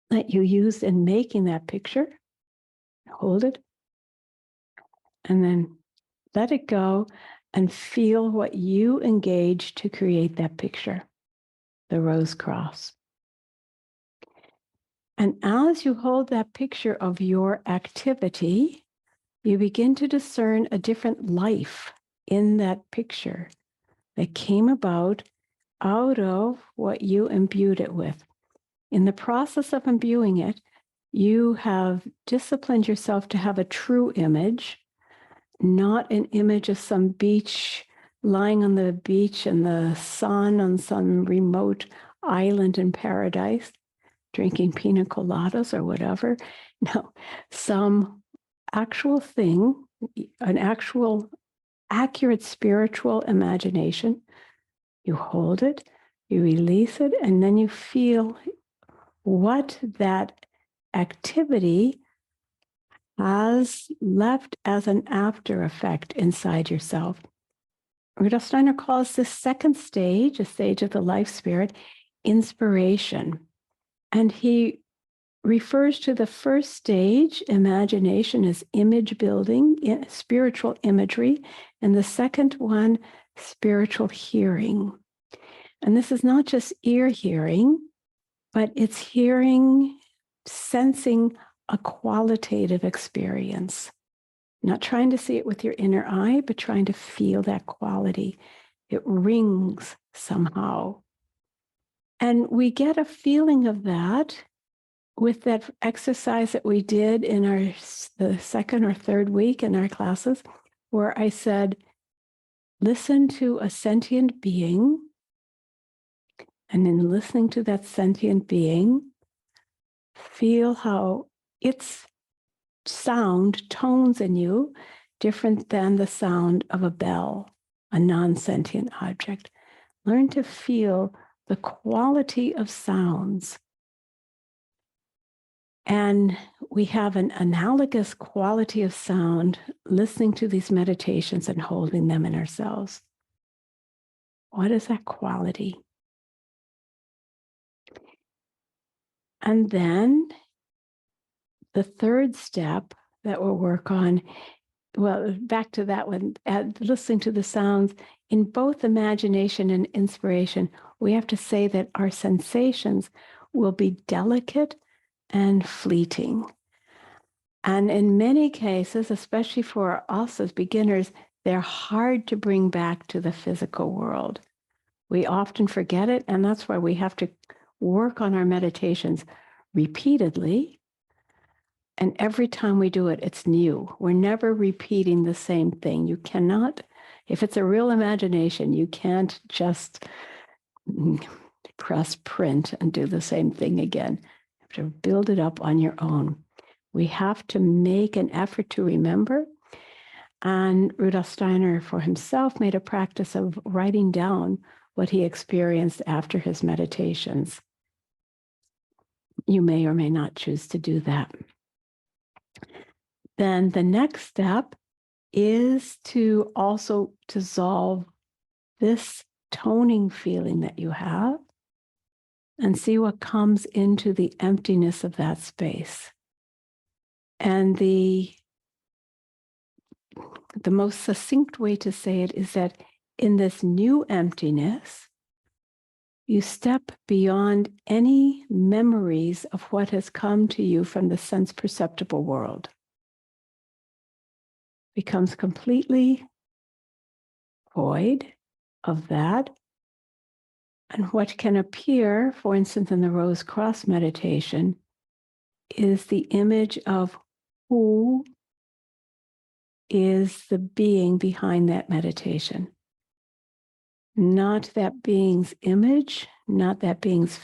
that you used in making that picture. Hold it. And then let it go and feel what you engaged to create that picture, the rose cross. And as you hold that picture of your activity, you begin to discern a different life in that picture that came about out of what you imbued it with. In the process of imbuing it, you have disciplined yourself to have a true image, not an image of some beach lying on the beach in the sun on some remote island in paradise, drinking pina coladas or whatever. No, some actual thing, an actual accurate spiritual imagination. You hold it, you release it, and then you feel what that activity has left as an after effect inside yourself. Rudolf Steiner calls this second stage, a stage of the life spirit, inspiration. And he refers to the first stage, imagination, as image building, spiritual imagery, and the second one, spiritual hearing. And this is not just ear hearing, but it's hearing, sensing a qualitative experience. Not trying to see it with your inner eye, but trying to feel that quality. It rings somehow. And we get a feeling of that with that exercise that we did in the second or third week in our classes, where I said, listen to a sentient being, and in listening to that sentient being, feel how its sound tones in you different than the sound of a bell, a non-sentient object. Learn to feel the quality of sounds. And we have an analogous quality of sound listening to these meditations and holding them in ourselves. What is that quality? And then the third step that we'll work on, well, back to that one, listening to the sounds, in both imagination and inspiration, we have to say that our sensations will be delicate and fleeting. And in many cases, especially for us as beginners, they're hard to bring back to the physical world. We often forget it, and that's why we have to work on our meditations repeatedly. And every time we do it, it's new. We're never repeating the same thing. You cannot, if it's a real imagination, you can't just press print and do the same thing again. You have to build it up on your own. We have to make an effort to remember. And Rudolf Steiner, for himself, made a practice of writing down what he experienced after his meditations. You may or may not choose to do that. Then the next step is to also dissolve this toning feeling that you have and see what comes into the emptiness of that space. And the most succinct way to say it is that in this new emptiness, you step beyond any memories of what has come to you from the sense perceptible world. Becomes completely void of that. And what can appear, for instance, in the Rose Cross meditation, is the image of who is the being behind that meditation. Not that being's image, not that being's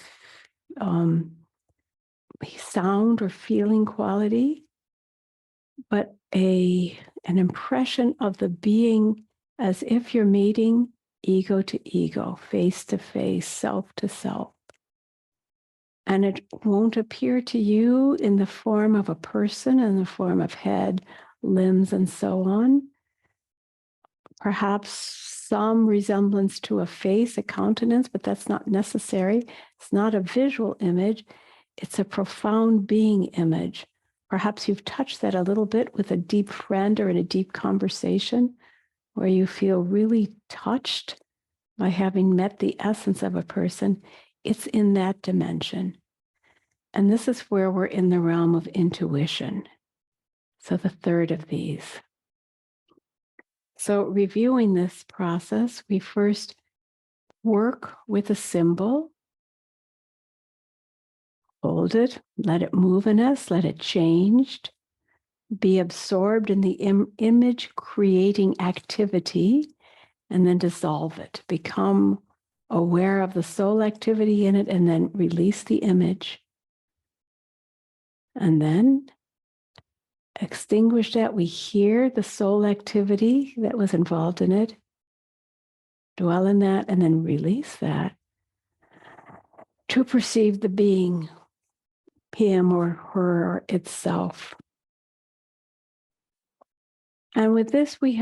sound or feeling quality, but an impression of the being as if you're meeting ego to ego, face to face, self to self. And it won't appear to you in the form of a person, in the form of head, limbs, and so on. Perhaps some resemblance to a face, a countenance, but that's not necessary. It's not a visual image. It's a profound being image. Perhaps you've touched that a little bit with a deep friend or in a deep conversation where you feel really touched by having met the essence of a person. It's in that dimension. And this is where we're in the realm of intuition. So the third of these. So reviewing this process, we first work with a symbol, hold it, let it move in us, let it change, be absorbed in the image creating activity, and then dissolve it. Become aware of the soul activity in it, and then release the image. And then extinguish that. We hear the soul activity that was involved in it, dwell in that, and then release that to perceive the being, him or her itself. And with this, we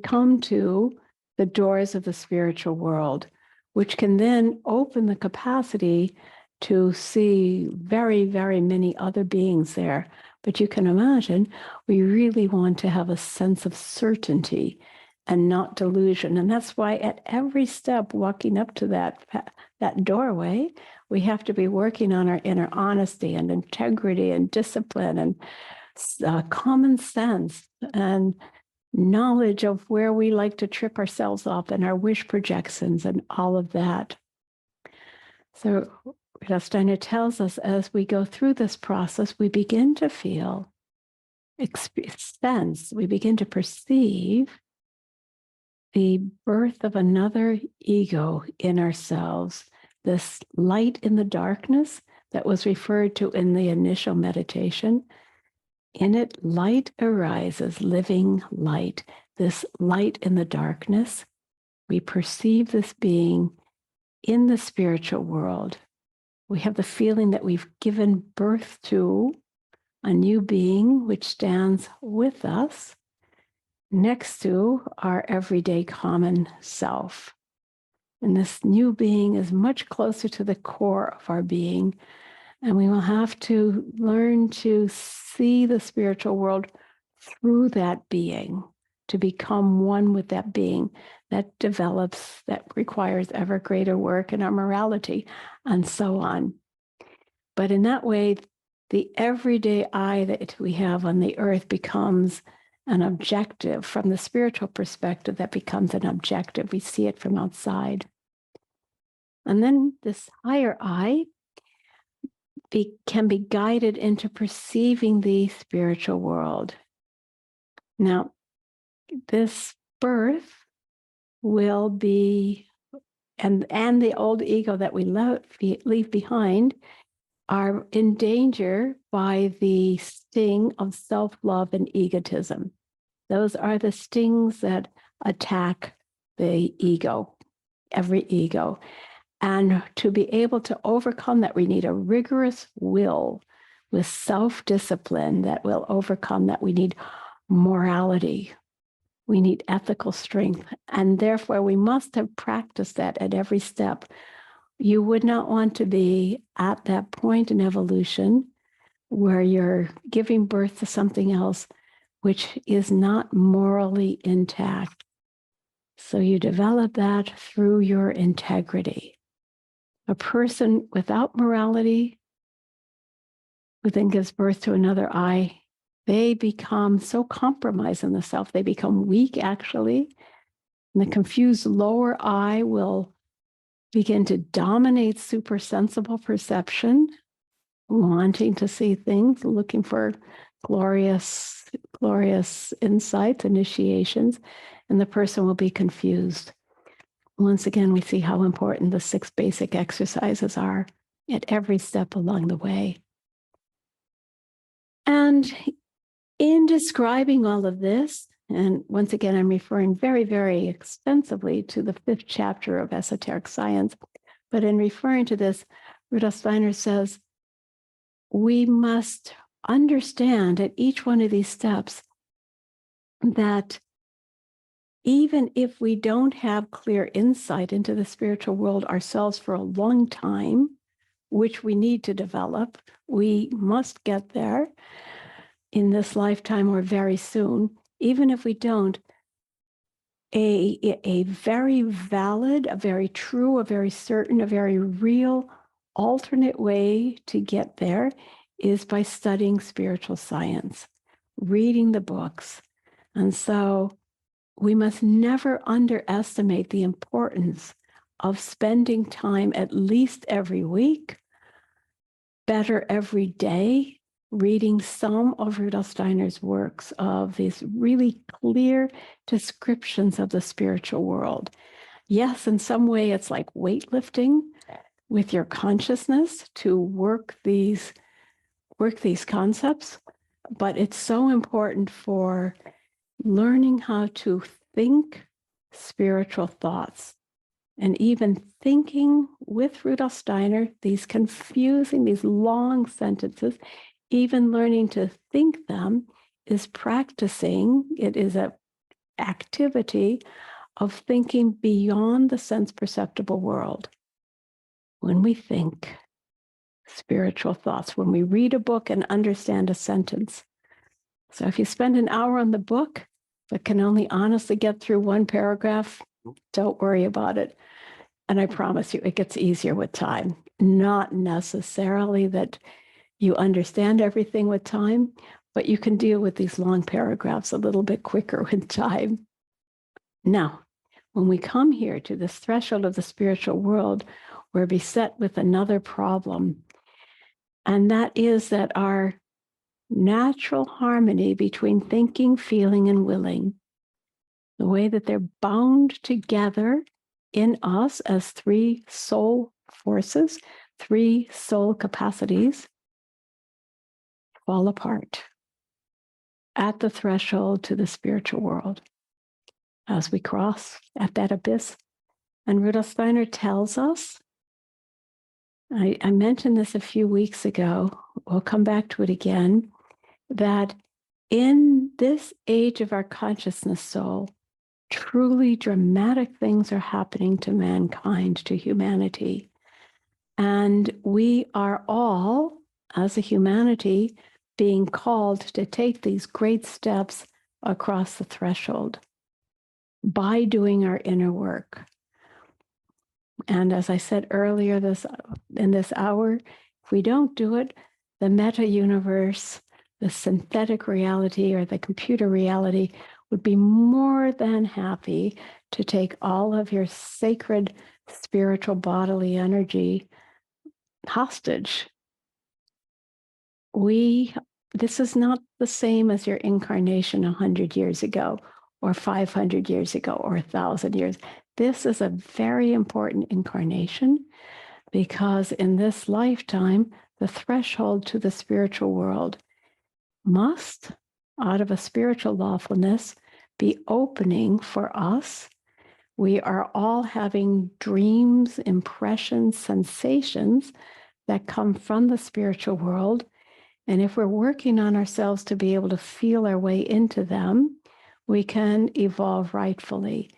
come to the doors of the spiritual world, which can then open the capacity to see very, very many other beings there. But you can imagine, we really want to have a sense of certainty and not delusion. And that's why at every step walking up to that doorway, we have to be working on our inner honesty and integrity and discipline and common sense and knowledge of where we like to trip ourselves up and our wish projections and all of that. So Rudolf Steiner tells us as we go through this process, we begin to feel, sense, we begin to perceive the birth of another ego in ourselves, this light in the darkness that was referred to in the initial meditation. In it, light arises, living light. This light in the darkness, we perceive this being in the spiritual world. We have the feeling that we've given birth to a new being which stands with us next to our everyday common self. And this new being is much closer to the core of our being. And we will have to learn to see the spiritual world through that being, to become one with that being that develops, that requires ever greater work in our morality, and so on. But in that way, the everyday I that we have on the earth becomes an objective. From the spiritual perspective, that becomes an objective. We see it from outside. And then this higher I can be guided into perceiving the spiritual world. Now, this birth will be, and the old ego that we leave behind are in danger by the sting of self-love and egotism. Those are the stings that attack the ego, every ego. And to be able to overcome that, we need a rigorous will with self-discipline that will overcome that. We need morality. We need ethical strength. And therefore, we must have practiced that at every step. You would not want to be at that point in evolution where you're giving birth to something else which is not morally intact. So you develop that through your integrity. A person without morality, who then gives birth to another I, they become so compromised in the self, they become weak actually. And the confused lower I will begin to dominate supersensible perception, wanting to see things, looking for glorious insights, initiations, and the person will be confused. Once again, we see how important the 6 basic exercises are at every step along the way. And in describing all of this, and once again, I'm referring very, very extensively to the 5th chapter of Esoteric Science, but in referring to this, Rudolf Steiner says, we must understand at each one of these steps that even if we don't have clear insight into the spiritual world ourselves for a long time, which we need to develop, we must get there in this lifetime or very soon. Even if we don't, a very valid, a very true, a very certain, a very real alternate way to get there is by studying spiritual science, reading the books. And so we must never underestimate the importance of spending time at least every week, better every day, reading some of Rudolf Steiner's works of these really clear descriptions of the spiritual world. Yes, in some way, it's like weightlifting with your consciousness to work these concepts, but it's so important for learning how to think spiritual thoughts. And even thinking with Rudolf Steiner, these long sentences, even learning to think them is practicing. It is an activity of thinking beyond the sense perceptible world. When we think spiritual thoughts, when we read a book and understand a sentence. So if you spend an hour on the book, but can only honestly get through one paragraph, don't worry about it. And I promise you, it gets easier with time. Not necessarily that you understand everything with time, but you can deal with these long paragraphs a little bit quicker with time. Now, when we come here to this threshold of the spiritual world, we're beset with another problem. And that is that our natural harmony between thinking, feeling, and willing, the way that they're bound together in us as three soul forces, three soul capacities, fall apart at the threshold to the spiritual world as we cross at that abyss. And Rudolf Steiner tells us, I mentioned this a few weeks ago, we'll come back to it again, that in this age of our consciousness soul, truly dramatic things are happening to mankind, to humanity. And we are all, as a humanity, being called to take these great steps across the threshold by doing our inner work. And as I said earlier in this hour, if we don't do it, the meta universe, the synthetic reality or the computer reality would be more than happy to take all of your sacred spiritual bodily energy hostage. This is not the same as your incarnation 100 years ago or 500 years ago or 1,000 years. This is a very important incarnation because in this lifetime, the threshold to the spiritual world must, out of a spiritual lawfulness, be opening for us. We are all having dreams, impressions, sensations that come from the spiritual world. And if we're working on ourselves to be able to feel our way into them, we can evolve rightfully.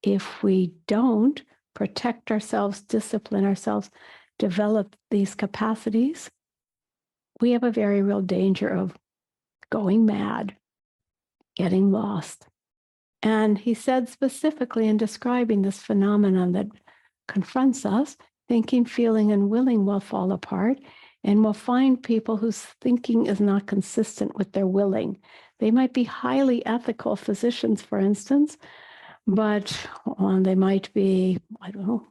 If we don't protect ourselves, discipline ourselves, develop these capacities, we have a very real danger of going mad, getting lost. And he said specifically in describing this phenomenon that confronts us, thinking, feeling, and willing will fall apart. And we'll find people whose thinking is not consistent with their willing. They might be highly ethical physicians, for instance, but they might be, I don't know,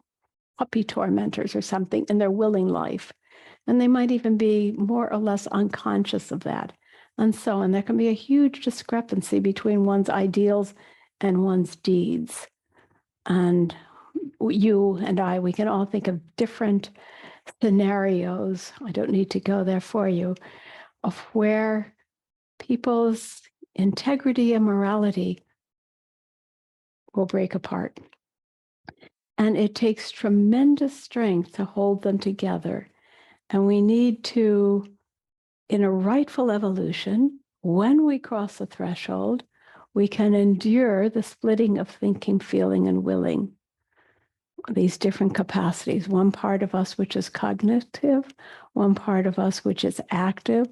puppy tormentors or something in their willing life. And they might even be more or less unconscious of that. And so on. There can be a huge discrepancy between one's ideals and one's deeds. And you and I, we can all think of different scenarios, I don't need to go there for you, of where people's integrity and morality will break apart. And it takes tremendous strength to hold them together. And we need to, in a rightful evolution, when we cross the threshold, we can endure the splitting of thinking, feeling, and willing. These different capacities, one part of us which is cognitive, one part of us which is active,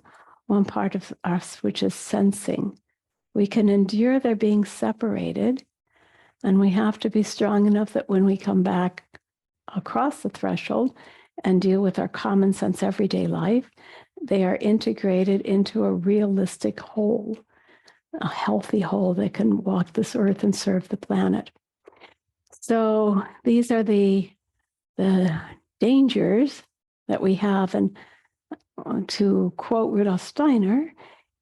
one part of us which is sensing. We can endure their being separated, and we have to be strong enough that when we come back across the threshold and deal with our common sense everyday life, they are integrated into a realistic whole, a healthy whole that can walk this earth and serve the planet. So these are the dangers that we have. And to quote Rudolf Steiner,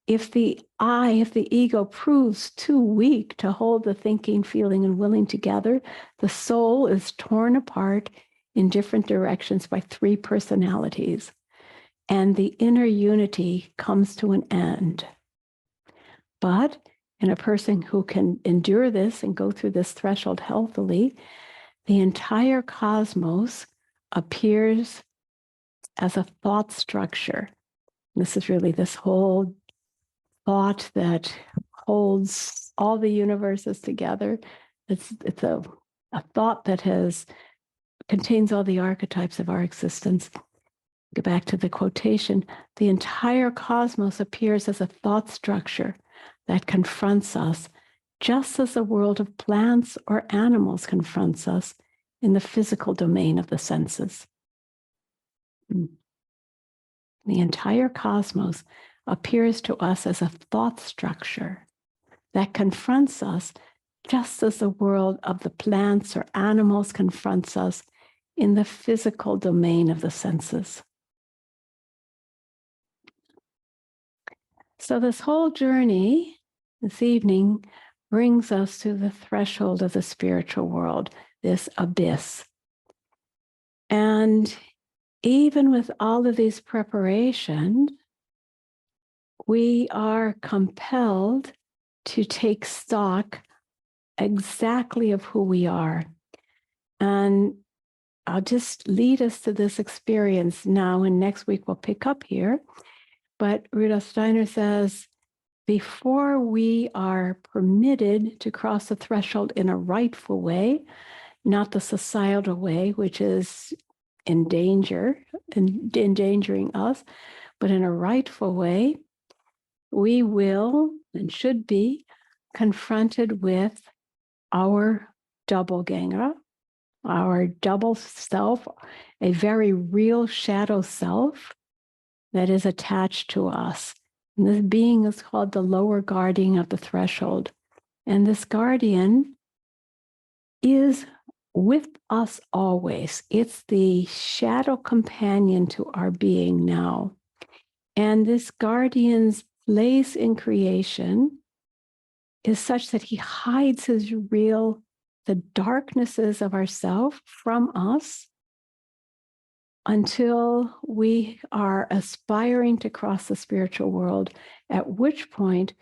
if the ego proves too weak to hold the thinking, feeling, and willing together, the soul is torn apart in different directions by three personalities, and the inner unity comes to an end. But in a person who can endure this and go through this threshold healthily, the entire cosmos appears as a thought structure. This is really this whole thought that holds all the universes together. It's a thought that contains all the archetypes of our existence. Go back to the quotation. The entire cosmos appears as a thought structure that confronts us, just as the world of plants or animals confronts us in the physical domain of the senses. The entire cosmos appears to us as a thought structure that confronts us just as the world of the plants or animals confronts us in the physical domain of the senses. So this whole journey this evening brings us to the threshold of the spiritual world, this abyss. And even with all of these preparations, we are compelled to take stock exactly of who we are. And I'll just lead us to this experience now, and next week we'll pick up here. But Rudolf Steiner says, before we are permitted to cross the threshold in a rightful way, not the societal way, which is endangering us, but in a rightful way, we will and should be confronted with our doppelganger, our double self, a very real shadow self that is attached to us. And this being is called the lower guardian of the threshold. And this guardian is with us always. It's the shadow companion to our being now. And this guardian's place in creation is such that he hides the darknesses of ourself from us until we are aspiring to cross the spiritual world, at which point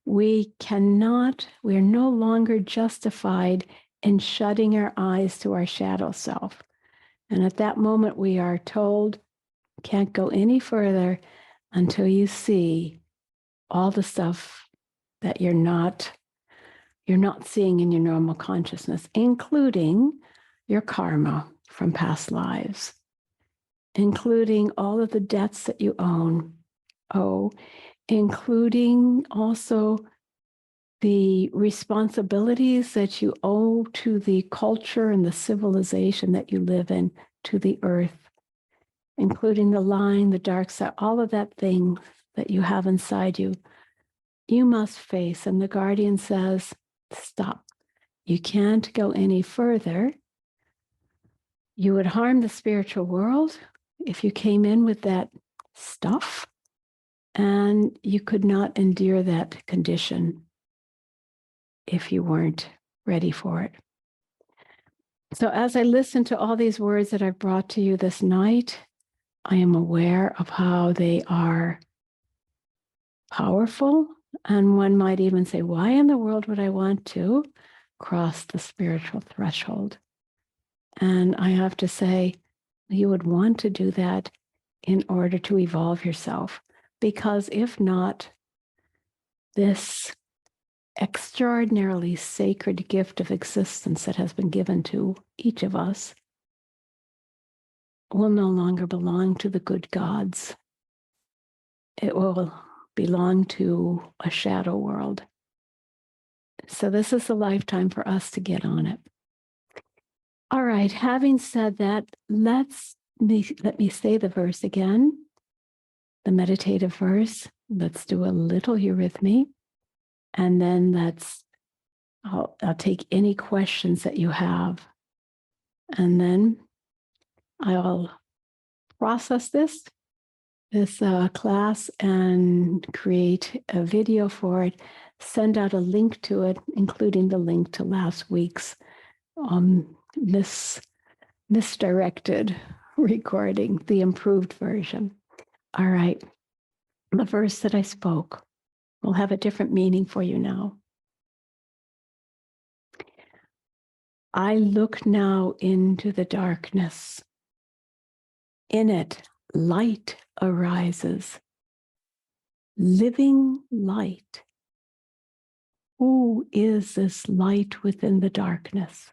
we are no longer justified in shutting our eyes to our shadow self. And at that moment, we are told, can't go any further until you see all the stuff that you're not seeing in your normal consciousness, including your karma from past lives, including all of the debts that you owe, including also the responsibilities that you owe to the culture and the civilization that you live in, to the earth, including the lying, the dark side, all of that thing that you have inside you, you must face. And the guardian says, stop. You can't go any further. You would harm the spiritual world if you came in with that stuff, and you could not endure that condition if you weren't ready for it. So as I listen to all these words that I've brought to you this night, I am aware of how they are powerful. And one might even say, why in the world would I want to cross the spiritual threshold? And I have to say, you would want to do that in order to evolve yourself. Because if not, this extraordinarily sacred gift of existence that has been given to each of us will no longer belong to the good gods. It will belong to a shadow world. So this is a lifetime for us to get on it. All right, having said that, let me say the verse again, the meditative verse. Let's do a little eurythmy, and then I'll take any questions that you have, and then I'll process this this class and create a video for it, send out a link to it, including the link to last week's misdirected recording, the improved version. All right. The verse that I spoke will have a different meaning for you now. I look now into the darkness. In it, light arises. Living light. Who is this light within the darkness?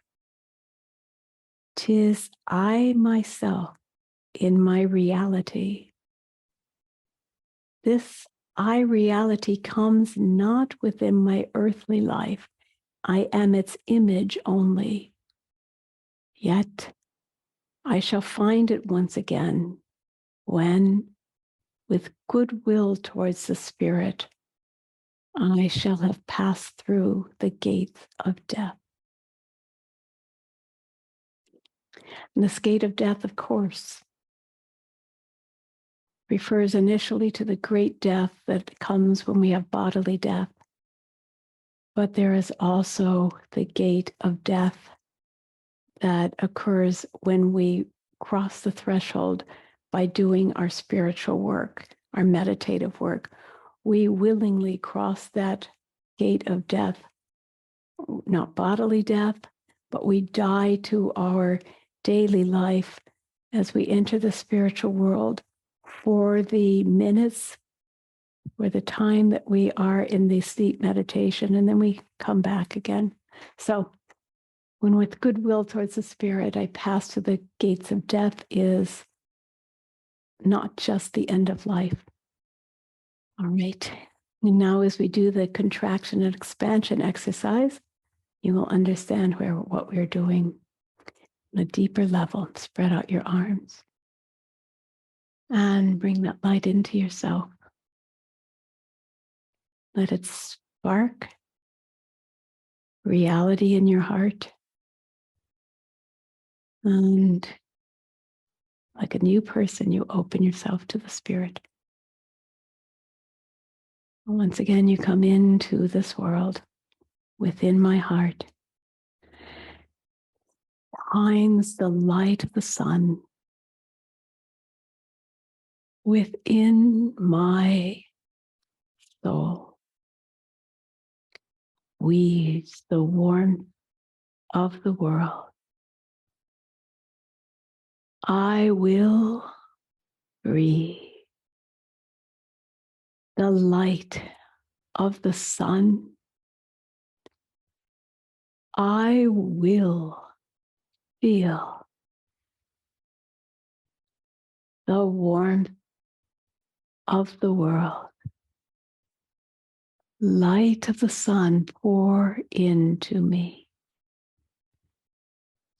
'Tis I myself in my reality. This I reality comes not within my earthly life. I am its image only. Yet I shall find it once again when, with goodwill towards the Spirit, I shall have passed through the gates of death. And this gate of death, of course, refers initially to the great death that comes when we have bodily death. But there is also the gate of death that occurs when we cross the threshold by doing our spiritual work, our meditative work. We willingly cross that gate of death, not bodily death, but we die to our daily life as we enter the spiritual world for the minutes or the time that we are in the sleep meditation, and then we come back again. So when with goodwill towards the Spirit, I pass through the gates of death is not just the end of life. All right. And now as we do the contraction and expansion exercise, you will understand what we're doing on a deeper level. Spread out your arms and bring that light into yourself. Let it spark reality in your heart. And like a new person, you open yourself to the Spirit. Once again, you come into this world within my heart. Shines the light of the sun within my soul. Weaves the warmth of the world. I will breathe the light of the sun. I will feel the warmth of the world. Light of the sun pour into me,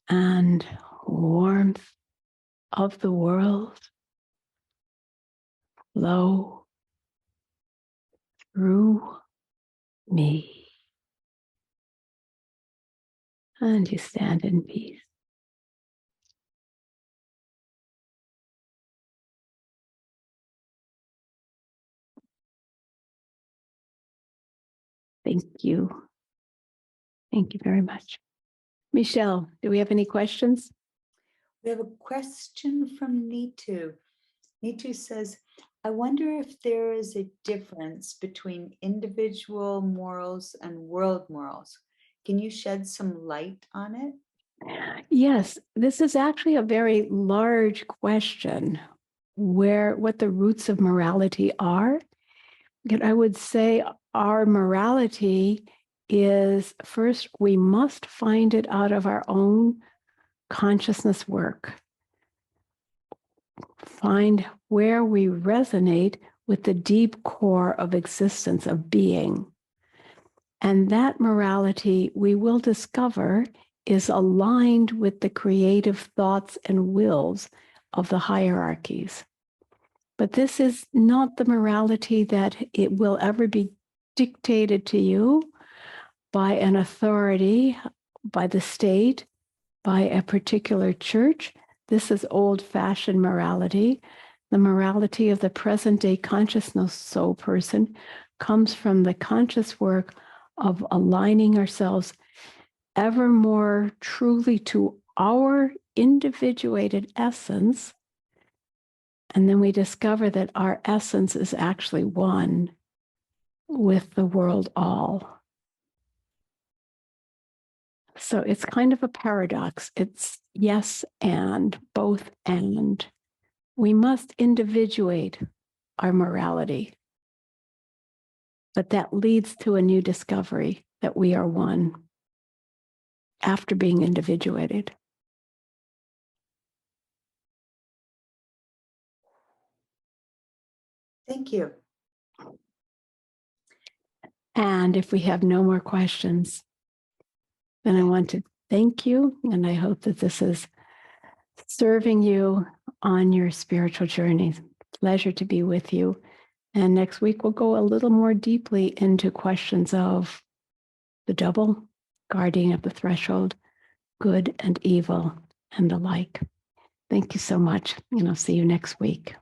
and warmth of the world flow through me. And you stand in peace. Thank you. Thank you very much. Michelle, do we have any questions? We have a question from Neetu. Neetu says, I wonder if there is a difference between individual morals and world morals. Can you shed some light on it? Yes, this is actually a very large question, what the roots of morality are. And I would say our morality is, first, we must find it out of our own consciousness work. Find where we resonate with the deep core of existence, of being. And that morality, we will discover, is aligned with the creative thoughts and wills of the hierarchies. But this is not the morality that it will ever be dictated to you by an authority, by the state, by a particular church. This is old-fashioned morality The morality of the present day consciousness soul person comes from the conscious work of aligning ourselves ever more truly to our individuated essence. And then we discover that our essence is actually one with the world all. So it's kind of a paradox. It's yes and, both and. We must individuate our morality. But that leads to a new discovery that we are one after being individuated. Thank you. And if we have no more questions, then I want to thank you. And I hope that this is serving you on your spiritual journey. Pleasure to be with you. And next week, we'll go a little more deeply into questions of the double, guardian of the threshold, good and evil, and the like. Thank you so much. And I'll see you next week.